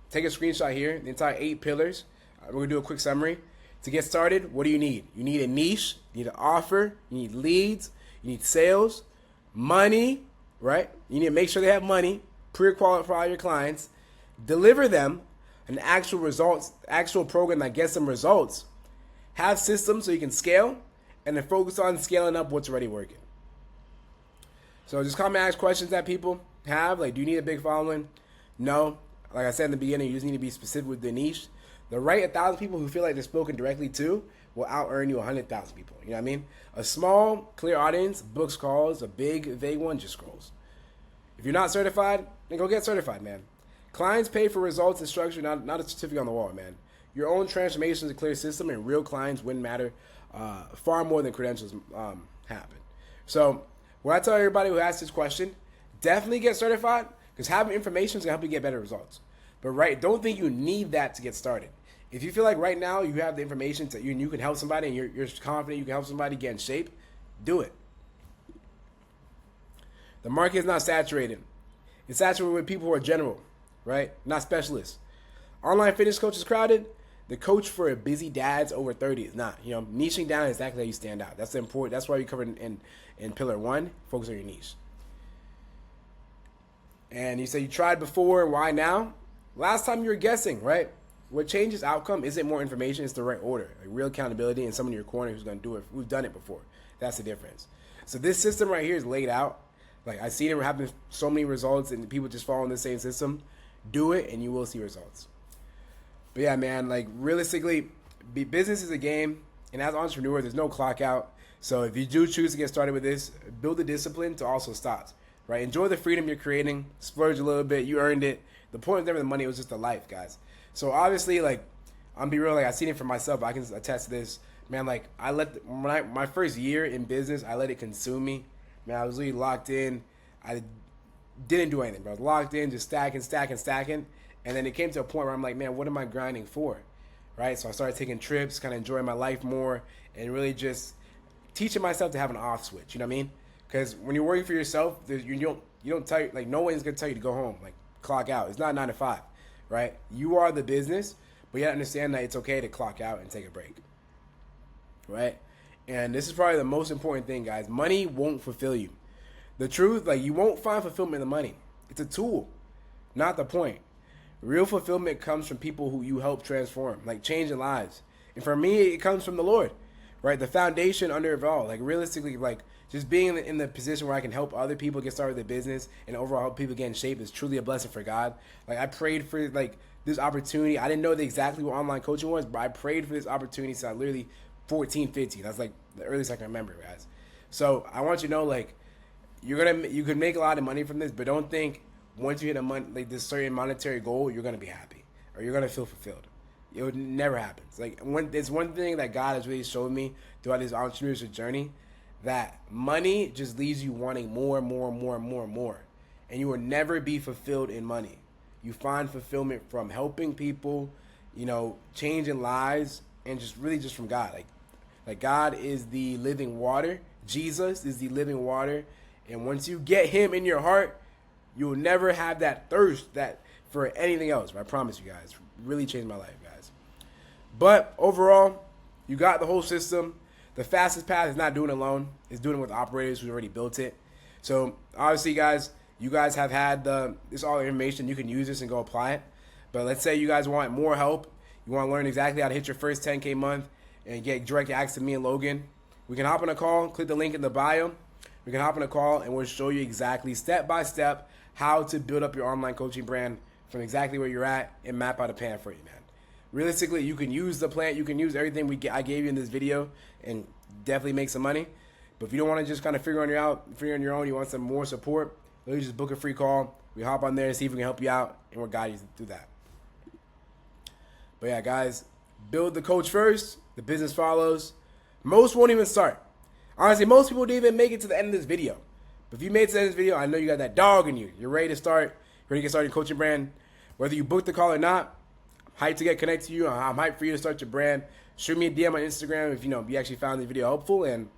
take a screenshot here, the entire 8 pillars. We're gonna do a quick summary. To get started, what do you need? You need a niche, you need an offer, you need leads, you need sales, money, right? You need to make sure they have money, pre-qualify your clients, deliver them an actual program that gets them results, have systems so you can scale, and then focus on scaling up what's already working. So just come and ask questions that people have. Like, do you need a big following? No. Like I said in the beginning, you just need to be specific with the niche. The right 1,000 people who feel like they're spoken directly to will out-earn you 100,000 people. You know what I mean? A small, clear audience books calls. A big, vague one just scrolls. If you're not certified, then go get certified, man. Clients pay for results and structure, not a certificate on the wall, man. Your own transformation is a clear system, and real clients win matter far more than credentials happen. So what I tell everybody who asks this question, definitely get certified, because having information is going to help you get better results. But don't think you need that to get started. If you feel like right now you have the information and you can help somebody and you're confident you can help somebody get in shape, do it. The market is not saturated. It's saturated with people who are general. Right? Not specialists. Online fitness coach is crowded. The coach for busy dads over 30 is not. Niching down is exactly how you stand out. That's important. That's why we covered in pillar 1. Focus on your niche. And you say you tried before. Why now? Last time you were guessing, right? What changes outcome isn't more information. It's the right order. Like real accountability and someone in your corner who's going to do it. We've done it before. That's the difference. So this system right here is laid out. Like I've seen it happen so many results and people just following the same system. Do it and you will see results. But yeah, man, like realistically, business is a game, and as an entrepreneur, there's no clock out. So if you do choose to get started with this, build the discipline to also stop, right? Enjoy the freedom you're creating, splurge a little bit, you earned it. The point of never the money, it was just the life, guys. So obviously, like, I'm be real, like I've seen it for myself, I can attest to this. Man, like my first year in business, I let it consume me. Man, I was really locked in. I didn't do anything, bro. I was locked in, just stacking. And then it came to a point where I'm like, man, what am I grinding for? Right? So I started taking trips, kind of enjoying my life more, and really just teaching myself to have an off switch. You know what I mean? Because when you're working for yourself, you don't tell you, like, no one's gonna tell you to go home, like clock out. It's not 9 to 5, right? You are the business, but you gotta understand that it's okay to clock out and take a break, right? And this is probably the most important thing, guys. Money won't fulfill you. The truth, like, you won't find fulfillment in the money. It's a tool, not the point. Real fulfillment comes from people who you help transform, like changing lives. And for me, it comes from the Lord, right? The foundation under it all. Like realistically, like just being in the position where I can help other people get started with their business and overall help people get in shape is truly a blessing for God. Like I prayed for like this opportunity. I didn't know exactly what online coaching was, but I prayed for this opportunity since I literally 14, 15. That's like the earliest I can remember, guys. So I want you to know, like, you can make a lot of money from this, but don't think once you hit like this certain monetary goal, you're gonna be happy or you're gonna feel fulfilled. It never happens. Like it's one thing that God has really showed me throughout this entrepreneurship journey, that money just leaves you wanting more and more and more and more and more, and you will never be fulfilled in money. You find fulfillment from helping people, changing lives, and just really just from God. Like God is the living water. Jesus is the living water. And once you get him in your heart, you will never have that thirst that for anything else. I promise you guys. Really changed my life, guys. But overall, you got the whole system. The fastest path is not doing it alone. It's doing it with operators who already built it. So obviously, guys, you guys have had this all the information. You can use this and go apply it. But let's say you guys want more help. You want to learn exactly how to hit your first 10K month and get direct access to me and Logan. We can hop on a call. Click the link in the bio. We can hop on a call and we'll show you exactly step by step how to build up your online coaching brand from exactly where you're at and map out a plan for you, man. Realistically, you can use the plan. You can use everything I gave you in this video and definitely make some money. But if you don't want to just kind of figure on your own, you want some more support, literally just book a free call. We hop on there and see if we can help you out, and we'll guide you through that. But yeah, guys, build the coach first. The business follows. Most won't even start. Honestly, most people didn't even make it to the end of this video. But if you made it to the end of this video, I know you got that dog in you. You're ready to start. Ready to get started in coaching brand. Whether you book the call or not, I'm hyped to get connected to you. I'm hyped for you to start your brand. Shoot me a DM on Instagram if you actually found the video helpful. And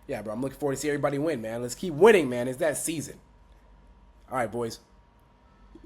yeah, bro, I'm looking forward to see everybody win, man. Let's keep winning, man. It's that season. All right, boys.